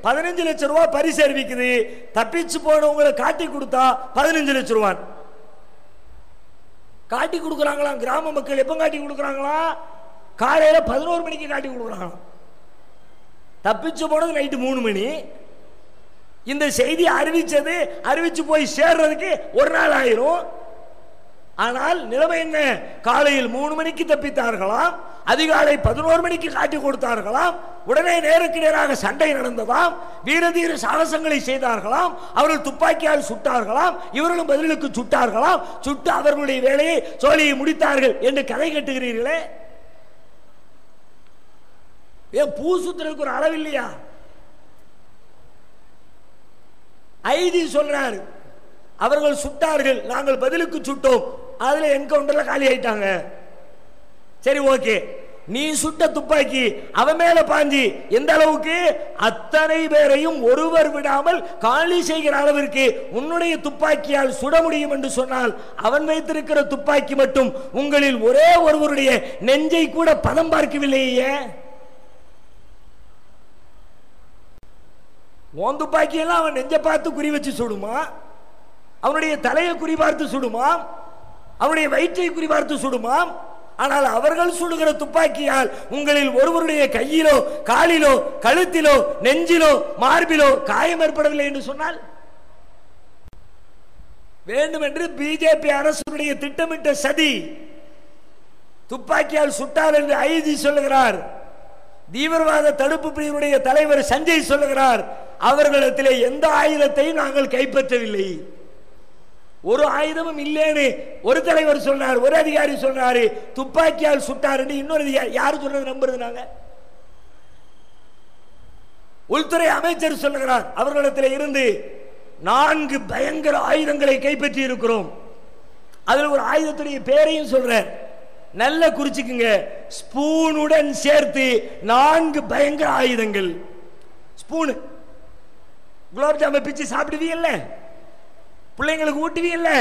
15 லட்சம் ரூபாய் பரிசு அறிவிக்குது. தப்பிச்சு போனவங்களை காட்டி கொடுத்தா 15 லட்சம் ரூபாய் காட்டி கொடுக்குறாங்களாம். கிராம மக்கள் எப்ப காட்டி கொடுக்குறாங்களா? காலையில 11 மணிக்கு காட்டி கொடுக்குறாங்களாம். தப்பிச்சு போனது நைட்டு 3 மணி. இந்த செய்தி அறிவிச்சு போய் சேர்றதுக்கு 1 நாள் ஆயிரும். ஆனால் நிலைமை என்ன? காலையில் 3 மணிக்கு தப்பித்தார்களாம், அதிகாலை 11 மணிக்கு காட்டி கொடுத்தார்களாம். உடனே நேருக்கு நேராக சண்டை நடந்ததாம், வீரதீர சாகசங்களை செய்தார்களாம், அவர்கள் துப்பாக்கியால் சுட்டார்களாம், இவர்களும் பதிலுக்கு சுட்டார்களாம். சுட்டு அவர்களுடைய வேலையை சோழியை முடித்தார்கள் என்று கதை கட்டுகிறீர்களே. ஏன் பூ சுத்துறதுக்கு ஒரு அளவு இல்லையா? ஐஜி சொல்றாரு, அவர்கள் சுட்டார்கள், நாங்கள் பதிலுக்கு சுட்டோம், அதுல என்கவுண்டர்ல காலி ஆயிட்டாங்க. சரி, ஓகே. நீ சுட்ட துப்பாக்கி அவன் மேல பாஞ்சி எந்த அளவுக்கு? அத்தனை பேரையும் ஒருவர் விடாமல் காலி செய்கிற அளவிற்கு உன்னுடைய துப்பாக்கியால் சுட முடியும் என்று சொன்னால், அவன் வைத்திருக்கிற துப்பாக்கி மட்டும் உங்களில் ஒரே ஒருவருடைய நெஞ்சை கூட பதம் பார்க்கவில்லையே. உன் துப்பாக்கி எல்லாம் அவன் நெஞ்சை பார்த்து குறி வச்சு சுடுமா? அவனுடைய தலையை குறிபார்த்து சுடுமாம், அவனுடைய வயிற்றை குறிபார்த்து சுடுமாம். ஆனால் அவர்கள் சுடுகிற துப்பாக்கியால் உங்களில் ஒருவருடைய கையிலோ காலிலோ கழுத்திலோ நெஞ்சிலோ மார்பிலோ காயம் ஏற்படவில்லை என்று சொன்னால், வேண்டுமென்று பிஜேபி அரசுடைய திட்டமிட்ட சதி. துப்பாக்கியால் சுட்டார் என்று ஐஜி சொல்லுகிறார். தீவிரவாத தடுப்பு பிரிவினுடைய தலைவர் சஞ்சய் சொல்லுகிறார், அவர்களிடத்திலே எந்த ஆயுதத்தையும் நாங்கள் கைப்பற்றவில்லை. ஒரு ஆயுதமும் இல்லைன்னு ஒரு தலைவர் சொல்றாரு, ஒரு அதிகாரி சொல்றாரு, துப்பாக்கியால் சுட்டாருன்னு இன்னொரு அதிகாரி. யாரு சொல்றது நம்புறது? நாங்க உள்துறை அமைச்சர் சொல்லுகிறார், அவர்களிடத்தில் இருந்து 4 பயங்கர ஆயுதங்களை கைப்பற்றி இருக்கிறோம். அதில் ஒரு ஆயுதத்துடைய பேரையும் சொல்றார், நல்ல குறிச்சுக்குங்க, ஸ்பூனுடன் சேர்த்து 4 பயங்கர ஆயுதங்கள். ஸ்பூனு குலாப் ஜாம பிச்சு சாப்பிடுவீங்கல்ல, பிள்ளைங்களுக்கு ஊட்டுவீங்கல்ல,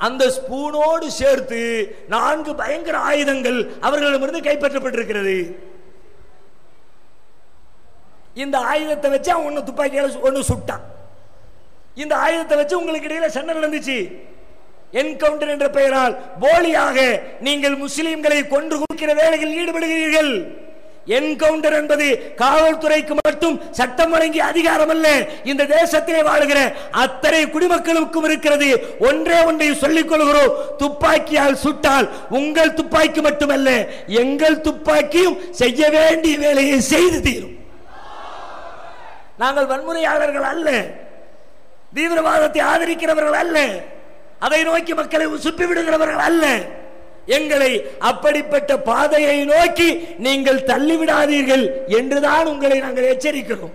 அந்த ஸ்பூனோடு சேர்த்து 4 பயங்கர ஆயுதங்கள் அவர்களிடமிருந்து கைப்பற்றப்பட்டிருக்கிறது. இந்த ஆயுதத்தை வச்சு அவன் ஒன்னு துப்பாக்கியால ஒன்னு சுட்டான். இந்த ஆயுதத்தை வச்சு உங்களுக்கு இடையில சண்டை நடந்துச்சு. என்கவுண்டர் என்ற பெயரால் போலியாக நீங்கள் முஸ்லிம்களை கொன்று குவிக்கிற வேலையில் ஈடுபடுகிறீர்கள். என்கவுண்டர் என்பது காவல்துறைக்கு மட்டும் சட்டம் வழங்கிய அதிகாரம் அல்ல, இந்த தேசத்திலே வாழ்கிற அத்தனை குடிமக்களுக்கும் இருக்கிறது. ஒன்றே ஒன்றை சொல்லிக் கொள்கிறோம், துப்பாக்கியால் சுட்டால் உங்கள் துப்பாக்கி மட்டுமல்ல, எங்கள் துப்பாக்கியும் செய்ய வேண்டிய வேலையை செய்து தீரும். நாங்கள் வன்முறையாளர்கள் அல்ல, தீவிரவாதத்தை ஆதரிக்கிறவர்கள் அல்ல, அதை நோக்கி மக்களை சுப்பி விடுகிறவர்கள் அல்ல. எங்களை அப்படிப்பட்ட பாதையை நோக்கி நீங்கள் தள்ளிவிடாதீர்கள் என்றுதான் உங்களை நாங்கள் எச்சரிக்கிறோம்.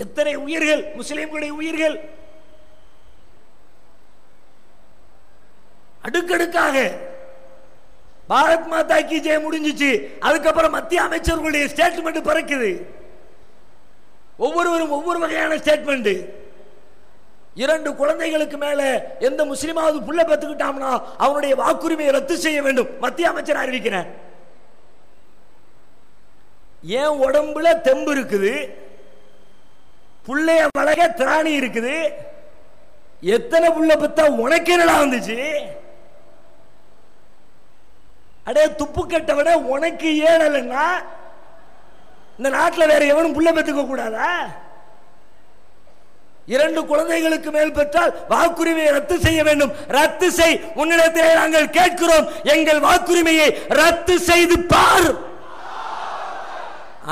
எத்தனை உயிர்கள், முஸ்லிம்களுடைய உயிர்கள் அடுக்கடுக்காக. பாரத் மாதா கி ஜெய் முடிஞ்சிச்சு, அதுக்கப்புறம் மத்திய அமைச்சர்களுடைய ஸ்டேட்மெண்ட் பறக்குது. ஒவ்வொருவரும் ஒவ்வொரு வகையான ஸ்டேட்மெண்ட். 2 குழந்தைகளுக்கு மேல எந்த முஸ்லிமாவது புள்ள பெத்துக்கிட்டாம்னா அவனுடைய வாக்குரிமையை ரத்து செய்ய வேண்டும் மத்திய அமைச்சர் அறிவிக்கிறார். ஏன் உடம்புல தெம்பு இருக்குது, புள்ளைய வளக திராணி இருக்குது, எத்தனை புள்ள பெத்தா உனக்கு என்னடா வந்துச்சு? அடே துப்பு கட்ட விட உனக்கு ஏழலைன்னா இந்த நாட்டில் வேற எவனும் புள்ள பெத்துக்க கூடாதா? 2 குழந்தைகளுக்கு மேல் பெற்றால் வாக்குரிமையை ரத்து செய்ய வேண்டும். ரத்து செய், உன்னிடத்திலே நாங்கள் கேட்கிறோம், எங்கள் வாக்குரிமையை ரத்து செய்து பார்.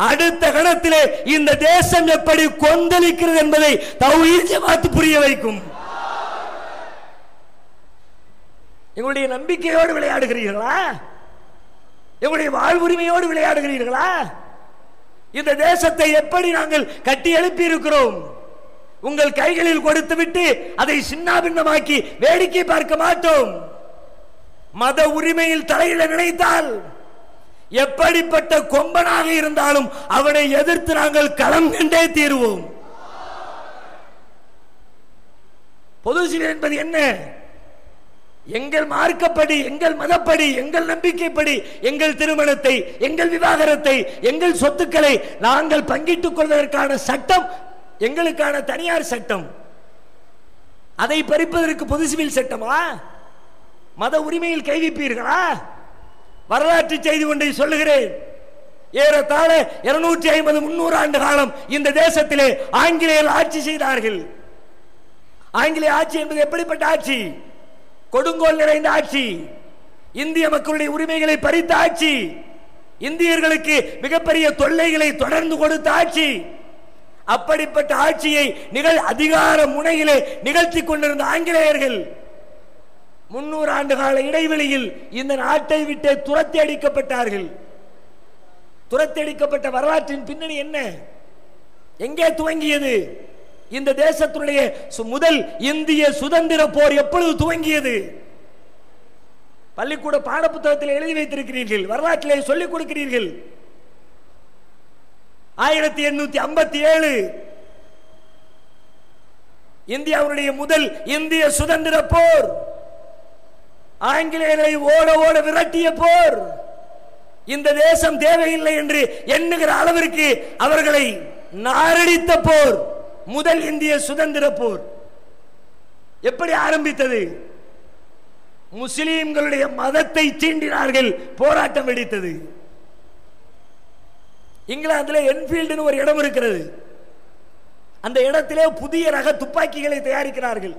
அடுத்த கணத்திலே இந்த தேசம் எப்படி கொந்தளிக்கிறது என்பதை தௌஹீத் ஜமாத் புரிய வைக்கும். எங்களுடைய நம்பிக்கையோடு விளையாடுகிறீர்களா? எங்களுடைய வாழ்வுரிமையோடு விளையாடுகிறீர்களா? இந்த தேசத்தை எப்படி நாங்கள் கட்டி எழுப்பி இருக்கிறோம்? உங்கள் கைகளில் கொடுத்து விட்டு அதை சின்னாபின்னமாக்கி வேடிக்கை பார்க்க மாட்டோம். மத உரிமையில் தலையிட நினைத்தால் எப்படிப்பட்ட கொம்பனாக இருந்தாலும் அவனை எதிர்த்து நாங்கள் களம் கண்டே தீருவோம். பொது சிவில் என்பது என்ன? எங்கள் மார்க்கப்படி, எங்கள் மதப்படி, எங்கள் நம்பிக்கைப்படி எங்கள் திருமணத்தை, எங்கள் விவாகரத்தை, எங்கள் சொத்துக்களை நாங்கள் பங்கிட்டுக் கொள்வதற்கான சட்டம் எங்களுக்கான தனியார் சட்டம். அதை பறிப்பதற்கு பொது சிவில் சட்டமா? மத உரிமையில் கை வைப்பீர்களா? வரலாற்று செய்தி ஒன்றை சொல்லுகிறேன். ஏறத்தாழ 250-300 ஆண்டு காலம் இந்த தேசத்திலே ஆங்கிலேயர்கள் ஆட்சி செய்தார்கள். ஆங்கிலேய ஆட்சி என்பது எப்படிப்பட்ட ஆட்சி? கொடுங்கோல் நிறைந்த ஆட்சி, இந்திய மக்களுடைய உரிமைகளை பறித்த ஆட்சி, இந்தியர்களுக்கு மிகப்பெரிய தொல்லைகளை தொடர்ந்து கொடுத்த ஆட்சி. அப்படிப்பட்ட ஆட்சியை அதிகார முனையிலே நிகழ்த்தி கொண்டிருந்த ஆங்கிலேயர்கள் 300 ஆண்டு கால இடைவெளியில் இந்த நாட்டை விட்டு துரத்தி அடிக்கப்பட்டார்கள். துரத்தி அடிக்கப்பட்ட வரலாற்றின் பின்னணி என்ன? எங்கே துவங்கியது? இந்த தேசத்துடைய முதல் இந்திய சுதந்திர போர் எப்பொழுது துவங்கியது? பள்ளிக்கூட பாட புத்தகத்தில் எழுதி வைத்திருக்கிறீர்கள், வரலாற்றிலே சொல்லிக் கொடுக்கிறீர்கள். 1857 இந்தியாவுடைய முதல் இந்திய சுதந்திர போர், ஆங்கிலேயரை ஓட ஓட விரட்டிய போர். இந்த தேசம் தேவையில்லை என்று எண்ணுகிற அளவிற்கு அவர்களை நாரடித்த போர், முதல் இந்திய சுதந்திர போர். எப்படி ஆரம்பித்தது? முஸ்லிம்களுடைய மதத்தை தீண்டினார்கள், போராட்டம் வெடித்தது. இங்கிலாந்தில் என்ஃபீல்டு ஒரு இடம் இருக்கிறது. அந்த இடத்திலே புதிய ரக துப்பாக்கிகளை தயாரிக்கிறார்கள்.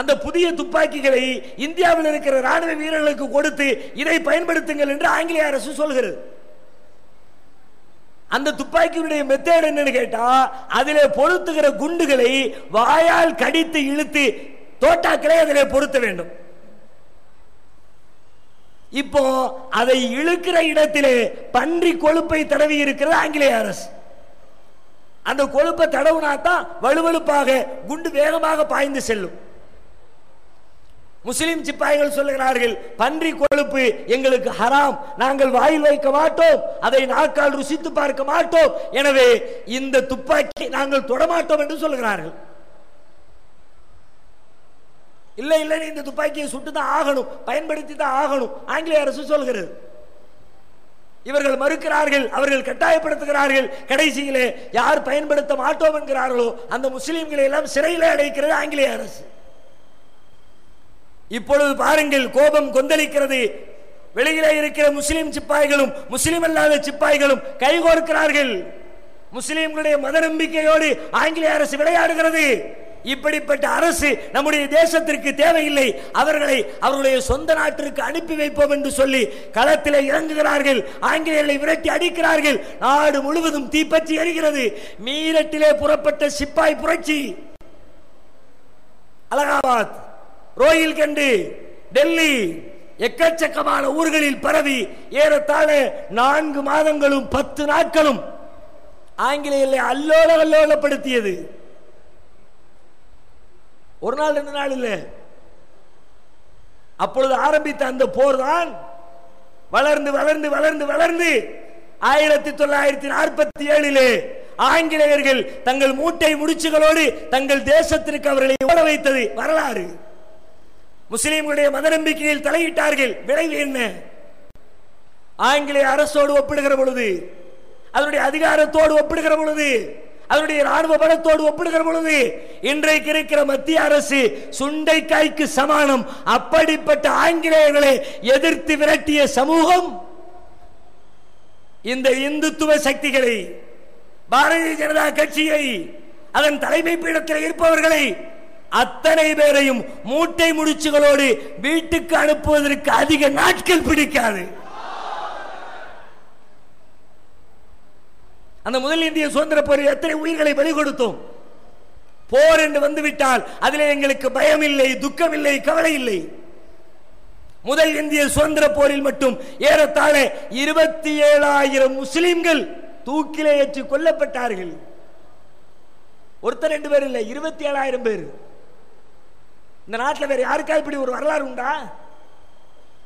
அந்த புதிய துப்பாக்கிகளை இந்தியாவில் இருக்கிற ராணுவ வீரர்களுக்கு கொடுத்து இதை பயன்படுத்துங்கள் என்று ஆங்கிலேய அரசு சொல்கிறது. அந்த துப்பாக்கியுடைய மெத்தட் என்னன்னு கேட்டா, அதிலே பொருத்துகிற குண்டுகளை வாயால் கடித்து இழுத்து தோட்டாக்களை அதிலே பொருத்த வேண்டும். இப்போ அதை இழுக்கிற இடத்திலே பன்றி கொழுப்பை தடவி இருக்கிறது ஆங்கிலேய அரசு. அந்த கொழுப்பை தடவுனா தான் வலுவழுப்பாக குண்டு வேகமாக பாய்ந்து செல்லும். முஸ்லிம் சிப்பாய்கள் சொல்லுகிறார்கள், பன்றி கொழுப்பு எங்களுக்கு ஹராம், நாங்கள் வாயில் வைக்க மாட்டோம், அதை நாக்கால் ருசித்து பார்க்க மாட்டோம், எனவே இந்த துப்பாக்கி நாங்கள் தொடமாட்டோம் என்று சொல்லுகிறார்கள். இல்லை இல்லை, இந்த துப்பாக்கியை சுட்டு தான் ஆகணும், பயன்படுத்தி தான் ஆகணும் ஆங்கிலேய அரசு சொல்கிறது. இவர்கள் மறுக்கிறார்கள், அவர்கள் கட்டாயப்படுத்துகிறார்கள். கடைசியிலே யார் பயன்படுத்த மாட்டோம் என்கிறார்களோ அந்த முஸ்லிம்களை எல்லாம் சிறையிலே அடைக்கிறது ஆங்கிலேய அரசு. இப்பொழுது பாருங்கள், கோபம் கொந்தளிக்கிறது. வெளியிலே இருக்கிற முஸ்லிம் சிப்பாய்களும் முஸ்லிம் அல்லாத சிப்பாய்களும் கைகோர்க்கிறார்கள். முஸ்லிம்களுடைய மத நம்பிக்கையோடு ஆங்கிலேய அரசு விளையாடுகிறது. இப்படிப்பட்ட அரசு நம்முடைய தேசத்திற்கு தேவையில்லை, அவர்களை அவருடைய சொந்த நாட்டிற்கு அனுப்பி வைப்போம் என்று சொல்லி களத்தில் இறங்குகிறார்கள். ஆங்கிலேயர்களை விரட்டி அடிக்கிறார்கள். நாடு முழுவதும் தீப்பற்றி எரிகிறது. மீரட்டிலே புறப்பட்ட சிப்பாய் புரட்சி அலகாபாத், ரோஹில்கண்டு, டெல்லி, எக்கச்சக்கமான ஊர்களில் பரவி ஏறத்தாழ 4 மாதங்களும் 10 நாட்களும் ஆங்கிலேயர்களை அல்லோலப்படுத்தியது. ஒரு நாள் 2 நாள் இல்லை. அப்பொழுது ஆரம்பித்த அந்த போர் தான் வளர்ந்து வளர்ந்து வளர்ந்து வளர்ந்து 1947 ஆங்கிலேயர்கள் தங்கள் மூட்டை முடிச்சுகளோடு தங்கள் தேசத்திற்கு அவர்களை ஓட வைத்தது வரலாறு. முஸ்லிம்களுடைய மத நம்பிக்கையில் தலையிட்டார்கள். விளைவு என்ன? ஆங்கிலேய அரசோடு ஒப்பிடுகிற பொழுது, அதனுடைய அதிகாரத்தோடு ஒப்பிடுகிற பொழுது, அதனுடைய ராணுவ பலத்தோடு ஒப்பிடுகிற பொழுது இன்றைக்கு இருக்கிற மத்திய அரசு சுண்டைக்காய்க்கு சமானம். அப்படிப்பட்ட ஆங்கிலேயர்களை எதிர்த்து விரட்டிய சமூகம் இந்த இந்துத்துவ சக்திகளை, பாரதிய ஜனதா கட்சியை, அதன் தலைமை பீடத்தில் இருப்பவர்களை அத்தனை பேரையும் மூட்டை முடிச்சுகளோடு வீட்டுக்கு அனுப்புவதற்கு அதிக நாட்கள் பிடிக்காது. அந்த முதல் இந்திய சுதந்திர போரில் எத்தனை உயிர்களை பலி கொடுத்தோம். போர் என்று வந்துவிட்டால் அதில் எங்களுக்கு பயம் இல்லை, துக்கம் இல்லை, கவலை இல்லை. முதல் இந்திய சுதந்திர போரில் மட்டும் ஏறத்தாழ 27,000 முஸ்லிம்கள் தூக்கிலே ஏற்றி கொல்லப்பட்டார்கள். ஒருத்தர் 2 பேர் இல்லை, 27,000 பேர். இந்த நாட்டில் வேற யாருக்கா இப்படி ஒரு வரலாறு உண்டா?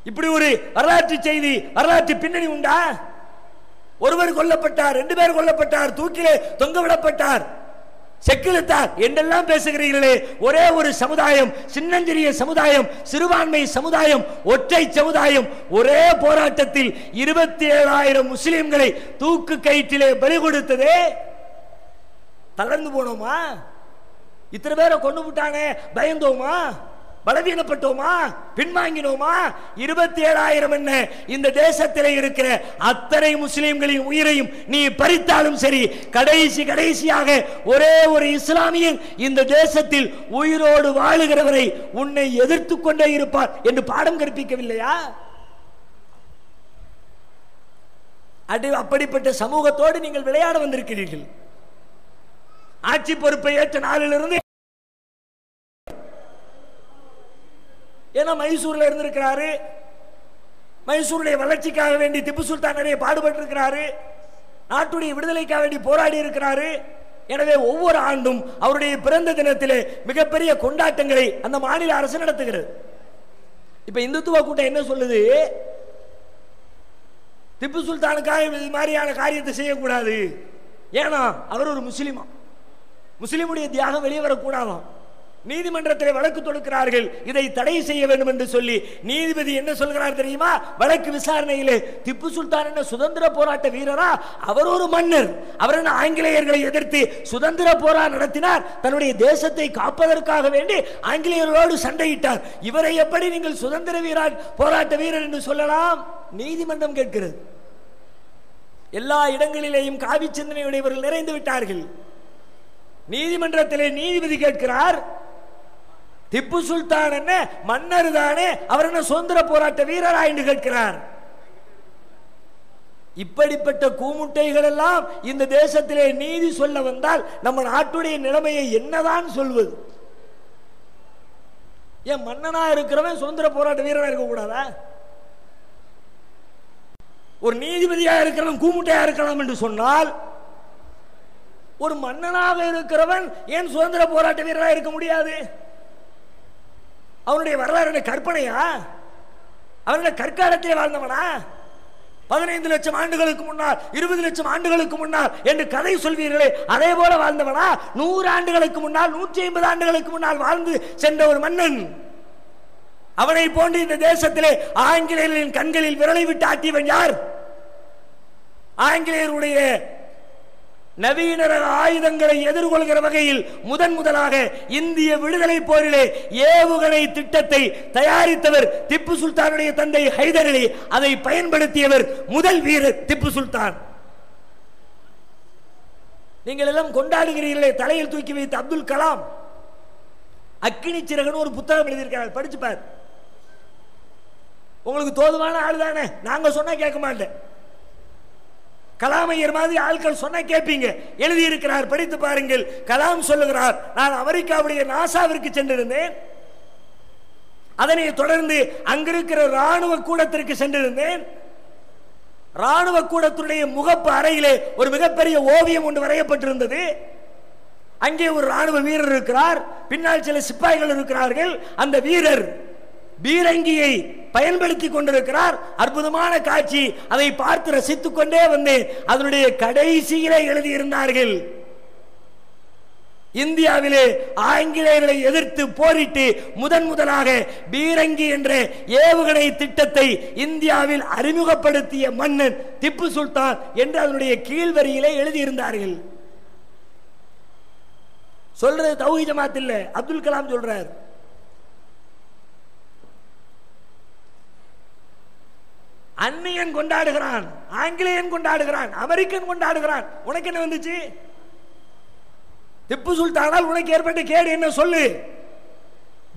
இப்படி ஒரு வரலாற்று செய்தி, வரலாற்று பின்னணி உண்டா? ஒருவர் கொல்லப்பட்டார், 2 பேர் கொல்லப்பட்டார், தூக்கிலே தொங்கவிடப்பட்டார், செக்கிழுத்தார் என்றெல்லாம் பேசுகிறீர்களே. ஒரே ஒரு சமுதாயம், சின்னஞ்சிறிய சமுதாயம், சிறுபான்மை சமுதாயம், ஒற்றை சமுதாயம் ஒரே போராட்டத்தில் 27,000 முஸ்லிம்களை தூக்கு கயிற்றிலே பலி கொடுத்ததே. தளர்ந்து போனோமா? இத்தனை பேரை கொண்டு விட்டானே பயந்தோமா? பலவீனப்பட்டோமா? பின்வாங்கினோமா? 27,000 என்ன, இந்த தேசத்திலே இருக்கிற அத்தனை முஸ்லிம்களின் உயிரையும் நீ பறித்தாலும் சரி, கடைசியாக ஒரே ஒரு இஸ்லாமியன் இந்த தேசத்தில் உயிரோடு வாழுகிறவரை உன்னை எதிர்த்து கொண்டே இருப்பார் என்று பாடம் கற்பிக்கவில்லையா? அப்படிப்பட்ட சமூகத்தோடு நீங்கள் விளையாட வந்திருக்கிறீர்கள். ஆட்சி பொறுப்பை ஏற்ற நாளிலிருந்து, ஏன்னா மைசூர்ல இருந்திருக்கிறாரு, மைசூருடைய வளர்ச்சிக்காக வேண்டி திப்பு சுல்தான் நிறைய பாடுபட்டு இருக்கிறாரு, நாட்டுடைய விடுதலைக்காக வேண்டி போராடி இருக்கிறாரு. எனவே ஒவ்வொரு ஆண்டும் அவருடைய பிறந்த தினத்திலே மிகப்பெரிய கொண்டாட்டங்களை அந்த மாநில அரசு நடத்துகிறது. இப்ப இந்துத்துவ கூட்டம் என்ன சொல்லுது? திப்பு சுல்தானுக்காக இது மாதிரியான காரியத்தை செய்யக்கூடாது, ஏன்னா அவர் ஒரு முஸ்லிமா, முஸ்லிமுடைய தியாகம் வெளியே வரக்கூடாதாம். நீதிமன்றத்தில் வழக்கு தொடுக்கிறார்கள், இதை தடை செய்ய வேண்டும் என்று சொல்லி. நீதிபதி என்ன சொல்கிறார் தெரியுமா? வழக்கு விசாரணையிலே திப்பு சுல்தான் என்ன சுதந்திர போராட்ட வீரரா? அவர் ஒரு மன்னர். அவர் என்ன ஆங்கிலேயர்களை எதிர்த்து சுதந்திர போராட்டம் நடத்தினார், தன்னுடைய தேசத்தை காப்பதற்காக வேண்டி ஆங்கிலேயர்களோடு சண்டையிட்டார். இவரை எப்படி நீங்கள் சுதந்திர போராட்ட வீரர் என்று சொல்லலாம்? நீதிமன்றம் கேட்கிறது. எல்லா இடங்களிலேயும் காவி சிந்தனையுடையவர்கள் நிறைந்து விட்டார்கள். நீதிமன்றத்திலே நீதிபதி கேட்கிறார், திப்பு சுல்தான் என்ன மன்னர் தானே, அவர் என்ன சுதந்திர போராட்ட வீரரா என்று கேட்கிறார். இப்படிப்பட்ட கூமுட்டைகள் எல்லாம் இந்த தேசத்திலே நீதி சொல்ல வந்தால் நம்ம நாட்டுடைய நிலைமையை என்னதான் சொல்வது? ஏன் மன்னனா இருக்கிறவன் சுதந்திர போராட்ட வீரனா இருக்க கூடாதா? ஒரு நீதிபதியா இருக்கிறவன் கூமுட்டையா இருக்கலாம் என்று சொன்னால், ஒரு மன்னனாக இருக்கிறவன் ஏன் சுதந்திர போராட்ட வீரராக இருக்க முடியாது? அவனுடைய வரலாறு கற்பனையா? அவனுடைய கற்காலத்திலே வாழ்ந்தவனா? 15 லட்சம் ஆண்டுகளுக்கு முன்னால், 20 லட்சம் ஆண்டுகளுக்கு முன்னால் என்று கதை சொல்வீர்களே, அதே போல வாழ்ந்தவனா? 100 ஆண்டுகளுக்கு முன்னால், 150 ஆண்டுகளுக்கு முன்னால் வாழ்ந்து சென்ற ஒரு மன்னன். அவனை போன்று இந்த தேசத்திலே ஆங்கிலேயர்களின் கண்களில் விரலை விட்டு ஆட்டியவன் யார்? ஆங்கிலேயருடைய நவீன ஆயுதங்களை எதிர்கொள்கிற வகையில் முதலாக இந்திய விடுதலை போரிலே ஏவுகணை திட்டத்தை தயாரித்தவர் திப்பு சுல்தானுடைய தந்தை ஹைதர் அலி. அதை பயன்படுத்தியவர் முதல் வீரர் திப்பு சுல்தான். நீங்கள் எல்லாம் கொண்டாடுகிறீர்களே, தலையில் தூக்கி வைத்த அப்துல் கலாம் அக்கினி சிறகுன்னு ஒரு புத்தகம் எழுதியிருக்கிறார், படிச்சு பார். உங்களுக்கு தோதுவான ஆள் தானே, நாங்க சொன்னா கேட்க மாட்டேன். கலாமையர் மாதிரி ஆட்கள் சொன்ன கேட்பீங்க. எழுதியிருக்கிறார், படித்து பாருங்கள். கலாம் சொல்லுகிறார், நான் அமெரிக்காவுடைய நாசாவிற்கு சென்றிருந்தேன், அதனை தொடர்ந்து அங்கிருக்கிற ராணுவ கூடத்திற்கு சென்றிருந்தேன். ராணுவ கூடத்துடைய முகப்பு அறையிலே ஒரு மிகப்பெரிய ஓவியம் ஒன்று வரையப்பட்டிருந்தது. அங்கே ஒரு ராணுவ வீரர் இருக்கிறார், பின்னால் சில சிப்பாய்கள் இருக்கிறார்கள். அந்த வீரர் பீரங்கியை பயன்படுத்தி கொண்டிருக்கிறார். அற்புதமான காட்சி. அதை பார்த்து ரசித்துக் கொண்டே வந்தேன். அதனுடைய கடைசியிலே எழுதியிருந்தார்கள், இந்தியாவிலே ஆங்கிலேயர்களை எதிர்த்து போரிட்டு முதலாக பீரங்கி என்ற ஏவுகணை திட்டத்தை இந்தியாவில் அறிமுகப்படுத்திய மன்னன் திப்பு சுல்தான் என்று அதனுடைய கீழ்வரியிலே எழுதியிருந்தார்கள். சொல்றது தௌஹீத் ஜமாத் இல்ல, அப்துல் கலாம் சொல்றார். அந்நியன் கொண்டாடுகிறான், ஆங்கிலேயன் கொண்டாடுகிறான், அமெரிக்கன் கொண்டாடுகிறான். உனக்கு என்ன வந்துச்சு? திப்பு சுல்தானால் உனக்கு ஏற்பட்ட கேடு என்ன சொல்லு?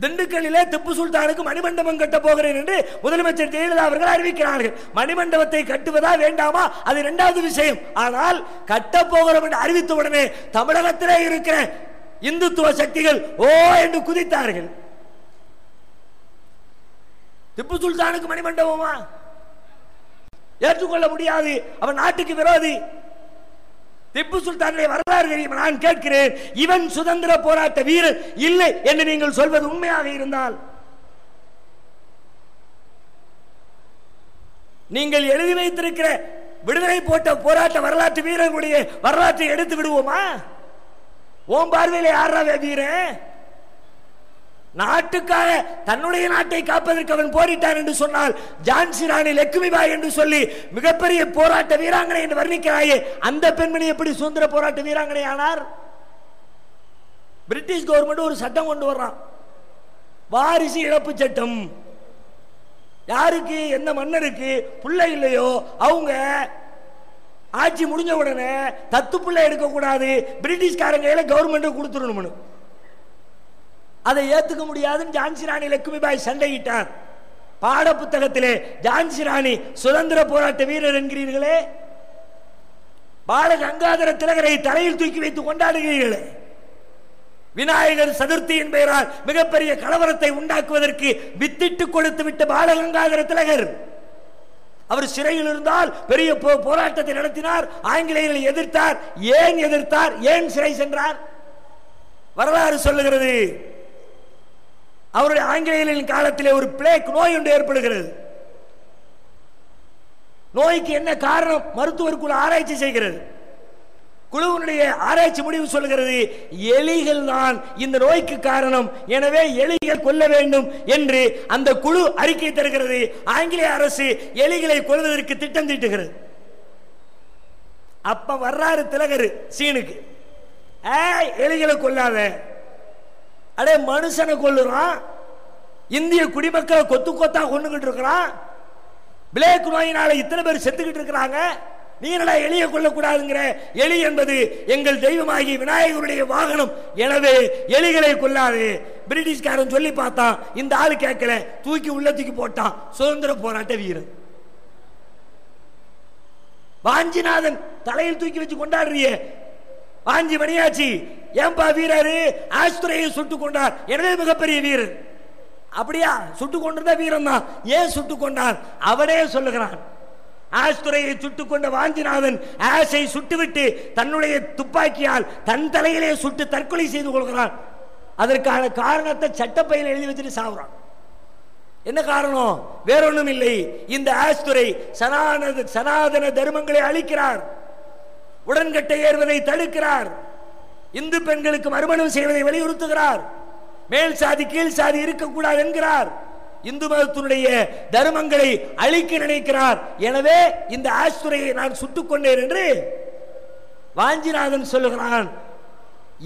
திண்டுக்கல்லிலே திப்பு சுல்தானுக்கு மணிமண்டபம் கட்ட போகிறேன் என்று முதலமைச்சர் ஜெயலலிதா அவர்கள் அறிவிக்கிறார்கள். மணிமண்டபத்தை கட்டுவதா வேண்டாமா அது இரண்டாவது விஷயம். ஆனால் கட்ட போகிறோம் என்று அறிவித்த உடனே தமிழகத்திலே இருக்கிற இந்துத்துவ சக்திகள் ஓ என்று குதித்தார்கள். திப்பு சுல்தானுக்கு மணிமண்டபமா? ஏற்றுக்கொள்ள முடியாது. அவன் நாட்டுக்கு விரோதி. திப்பு சுல்தானுடைய வரலாறு தெரியும். நான் கேட்கிறேன், இவன் சுதந்திர போராட்ட வீரர் இல்லை என்று நீங்கள் சொல்வது உண்மையாக இருந்தால், நீங்கள் எழுதி வைத்திருக்கிற விடுதலை போராட்ட வரலாற்று வீரர்களுடைய வரலாற்றை எடுத்து விடுவோமா? ஓம் பார்வையிலே யாரா வீரன்? நாட்டுக்காக தன்னுடைய நாட்டை காப்பதற்கு அவன் போரிட்டான் என்று சொன்னால், ஜான்சி ராணி லட்சுமிபாய் என்று சொல்லி மிகப்பெரிய போராட்ட வீராங்கனை என்று வர்ணிக்கிறாயே, அந்த பெண்மணி எப்படி சுதந்திர போராட்ட வீராங்கனை ஆனார்? பிரிட்டிஷ் கவர்மெண்ட் ஒரு சட்டம் கொண்டு வர்றான், வாரிசு இழப்பு சட்டம். யாருக்கு, எந்த மன்னருக்கு பிள்ளை இல்லையோ அவங்க ஆட்சி முடிஞ்ச உடனே தத்து பிள்ளை எடுக்க கூடாது, பிரிட்டிஷ்காரங்க கவர்மெண்ட் கொடுத்துடணும். அதை ஏத்துக்க முடியாதுன்னு ஜான்சி ராணி லட்சுமிபாய் சண்டையிட்டார். பாட புத்தகத்திலே ஜான்சி ராணி சுதந்திர போராட்ட வீரர் என்கிறீர்களே, பால கங்காதர திலகரை தலையில் தூக்கி வைத்து கொண்டாடுகிறீர்களே, விநாயகர் சதுர்த்தியின் பெயரால் மிகப்பெரிய கலவரத்தை உண்டாக்குவதற்கு வித்திட்டு கொடுத்து விட்ட பால கங்காதர திலகர் அவர் சிறையில் இருந்தால் பெரிய போராட்டத்தை நடத்தினார், ஆங்கிலேயர்களை எதிர்த்தார். ஏன் எதிர்த்தார்? ஏன் சிறை சென்றார்? வரலாறு சொல்லுகிறது. அவருடைய ஆங்கிலேயர்களின் காலத்திலே ஒரு பிளேக் நோய் ஒன்று ஏற்படுகிறது. நோய்க்கு என்ன காரணம்? மருத்துவர் குழு ஆராய்ச்சி செய்கிறது. குழுவினுடைய ஆராய்ச்சி முடிவு சொல்கிறது, எலிகள் தான் இந்த நோய்க்கு காரணம், எனவே எலிகள் கொல்ல வேண்டும் என்று அந்த குழு அறிக்கை தருகிறது. ஆங்கிலேய அரசு எலிகளை கொல்வதற்கு திட்டம் தீட்டுகிறது. அப்ப வர்றாரு திலகர் சீனுக்கு, எலிகளை கொல்லாத, அடே மனுஷனை கொல்லுறான், இந்திய குடிமக்களை கொத்து கொத்தா கொண்டுகிட்டு இருக்கிறான், பிளேக் நோயினால இத்தனை பேர் செத்துக்கிட்டு இருக்கிறாங்க, நீ என்னடா எலியை கொல்லக்கூடாதுங்கிற? எலி என்பது எங்கள் தெய்வமாகி விநாயகருடைய வாகனம், எனவே எலிகளை கொல்லாது. பிரிட்டிஷ்காரன் சொல்லி பார்த்தான், இந்த ஆளு கேட்கல, தூக்கி உள்ள தூக்கி போட்டான். சுதந்திர போராட்ட வீரர். வாஞ்சிநாதன் தலையில் தூக்கி வச்சு கொண்டாடுறிய, வாஞ்சி மணியாச்சி ஏன்பா வீரரு ஆஸ்துரையை சுட்டு கொண்டார், எனவே மிகப்பெரிய வீரர். அப்படியா? சுட்டு கொண்டிருந்தா வீரம் தான். ஏன் சுட்டு கொண்டான்? அவனே சொல்லுகிறான், ஆஸ்துரையை சுட்டுக் கொண்ட வாஞ்சிநாதன் ஆசை சுட்டுவிட்டு தன்னுடைய துப்பாக்கியால் தன் தலையிலே சுட்டு தற்கொலை செய்து கொள்கிறான். அதற்கான காரணத்தை சட்டப்பையில் எழுதி வச்சுட்டு சாவுறான். என்ன காரணம்? வேறொன்றும் இல்லை. இந்த ஆஸ்துரை சனாதன தர்மங்களை அழிக்கிறார், உடன்கட்டை ஏறுவதை தடுக்கிறார், இந்து பெண்களுக்கு மறுமணம் செய்வதை வலியுறுத்துகிறார், மேல் சாதி கீழ் சாதி இருக்கக்கூடாது என்கிறார், இந்து மதத்தினுடைய தர்மங்களை அழிக்க நினைக்கிறார். எனவே இந்த ஆஸ்துரையை நான் சுட்டுக் கொண்டேன் என்று வாஞ்சிநாதன் சொல்லுகிறான்.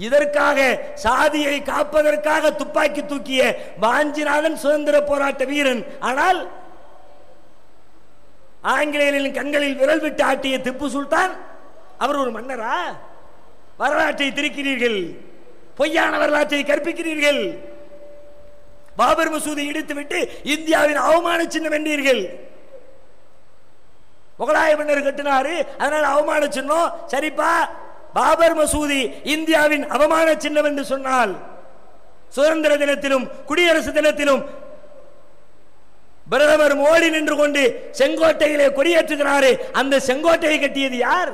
இதற்காக சாதியை காப்பதற்காக துப்பாக்கி தூக்கிய வாஞ்சிநாதன் சுதந்திர போராட்ட வீரன். ஆனால் ஆங்கிலேயர்களின் கண்களில் விரல் விட்டு ஆட்டிய திப்பு சுல்தான் அவர் ஒரு மன்னரா? வரலாற்றை திரிக்கிறீர்கள், பொய்யான வரலாற்றை கற்பிக்கிறீர்கள். பாபர் மசூதி இடித்துவிட்டு இந்தியாவின் அவமான சின்னம் என்றீர்கள். முகலாய மன்னர் கட்டினாரு, அதனால அவமான சின்னம். சரிப்பா, பாபர் மசூதி இந்தியாவின் அவமான சின்னம் என்று சொன்னால் சுதந்திர தினத்திலும் குடியரசு தினத்திலும் பிரதமர் மோடி நின்று கொண்டு செங்கோட்டையிலே கொடியேற்றுகிறாரு. அந்த செங்கோட்டையை கட்டியது யார்?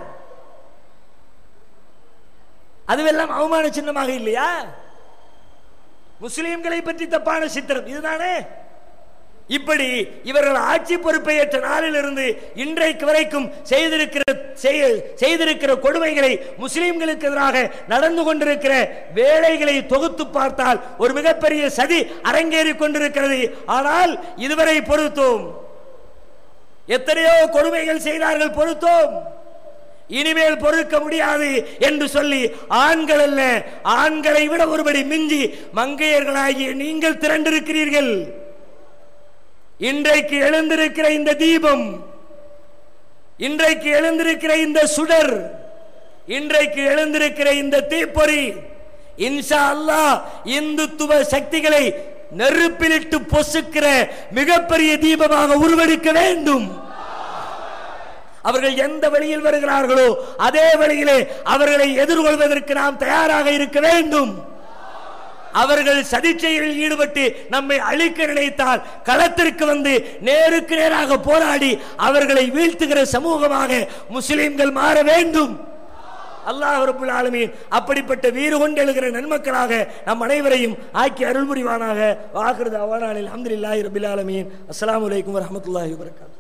அதுவெல்லாம் அவமான சின்னமாக இல்லையா? முஸ்லிம்களை பற்றி தப்பான சித்திரம் இதுதானே. இப்படி இவர்கள் ஆட்சி பொறுப்பை ஏற்ற நாளிலிருந்து இன்றைக்கு வரைக்கும் செய்திருக்கிற கொடுமைகளை, முஸ்லிம்களுக்கு எதிராக நடந்து கொண்டிருக்கிற வேலைகளை தொகுத்து பார்த்தால் ஒரு மிகப்பெரிய சதி அரங்கேறி கொண்டிருக்கிறது. ஆனால் இதுவரை பொறுத்தோம், எத்தனையோ கொடுமைகள் செய்தார்கள், பொறுத்தோம், இனிமேல் பொறுக்க முடியாது என்று சொல்லி ஆண்கள் அல்ல, ஆண்களை விட ஒருபடி மிஞ்சி மங்கையர்களாகிய நீங்கள் திரண்டிருக்கிறீர்கள். இன்றைக்கு எழுந்திருக்கிற இந்த தீபம், இன்றைக்கு எழுந்திருக்கிற இந்த சுடர், இன்றைக்கு எழுந்திருக்கிற இந்த தீப்பொறி இன்ஷா அல்லாஹ் இந்துத்துவ சக்திகளை நெருப்பிலிட்டு பொசுக்கிற மிகப்பெரிய தீபமாக உருவெடுக்க வேண்டும். அவர்கள் எந்த வழியில் வருகிறார்களோ அதே வழியிலே அவர்களை எதிர்கொள்வதற்கு நாம் தயாராக இருக்க வேண்டும். அவர்கள் சதிச்செயலில் ஈடுபட்டு நம்மை அழிக்க நினைத்தால் களத்திற்கு வந்து நேருக்கு நேராக போராடி அவர்களை வீழ்த்துகிற சமூகமாக முஸ்லிம்கள் மாற வேண்டும். அல்லாஹ் ரப்பல் ஆலமீன் அப்படிப்பட்ட வீறு கொண்டு எழுகிற நன்மக்களாக நம் அனைவரையும் ஆக்கி அருள் புரிவானாக. வாஹிரு தஅவானா அல்ஹம்துலில்லாஹி ரப்பில் ஆலமீன். அஸ்ஸலாமு அலைக்கும் வரஹ்மத்துல்லாஹி வபரகாத்துஹு.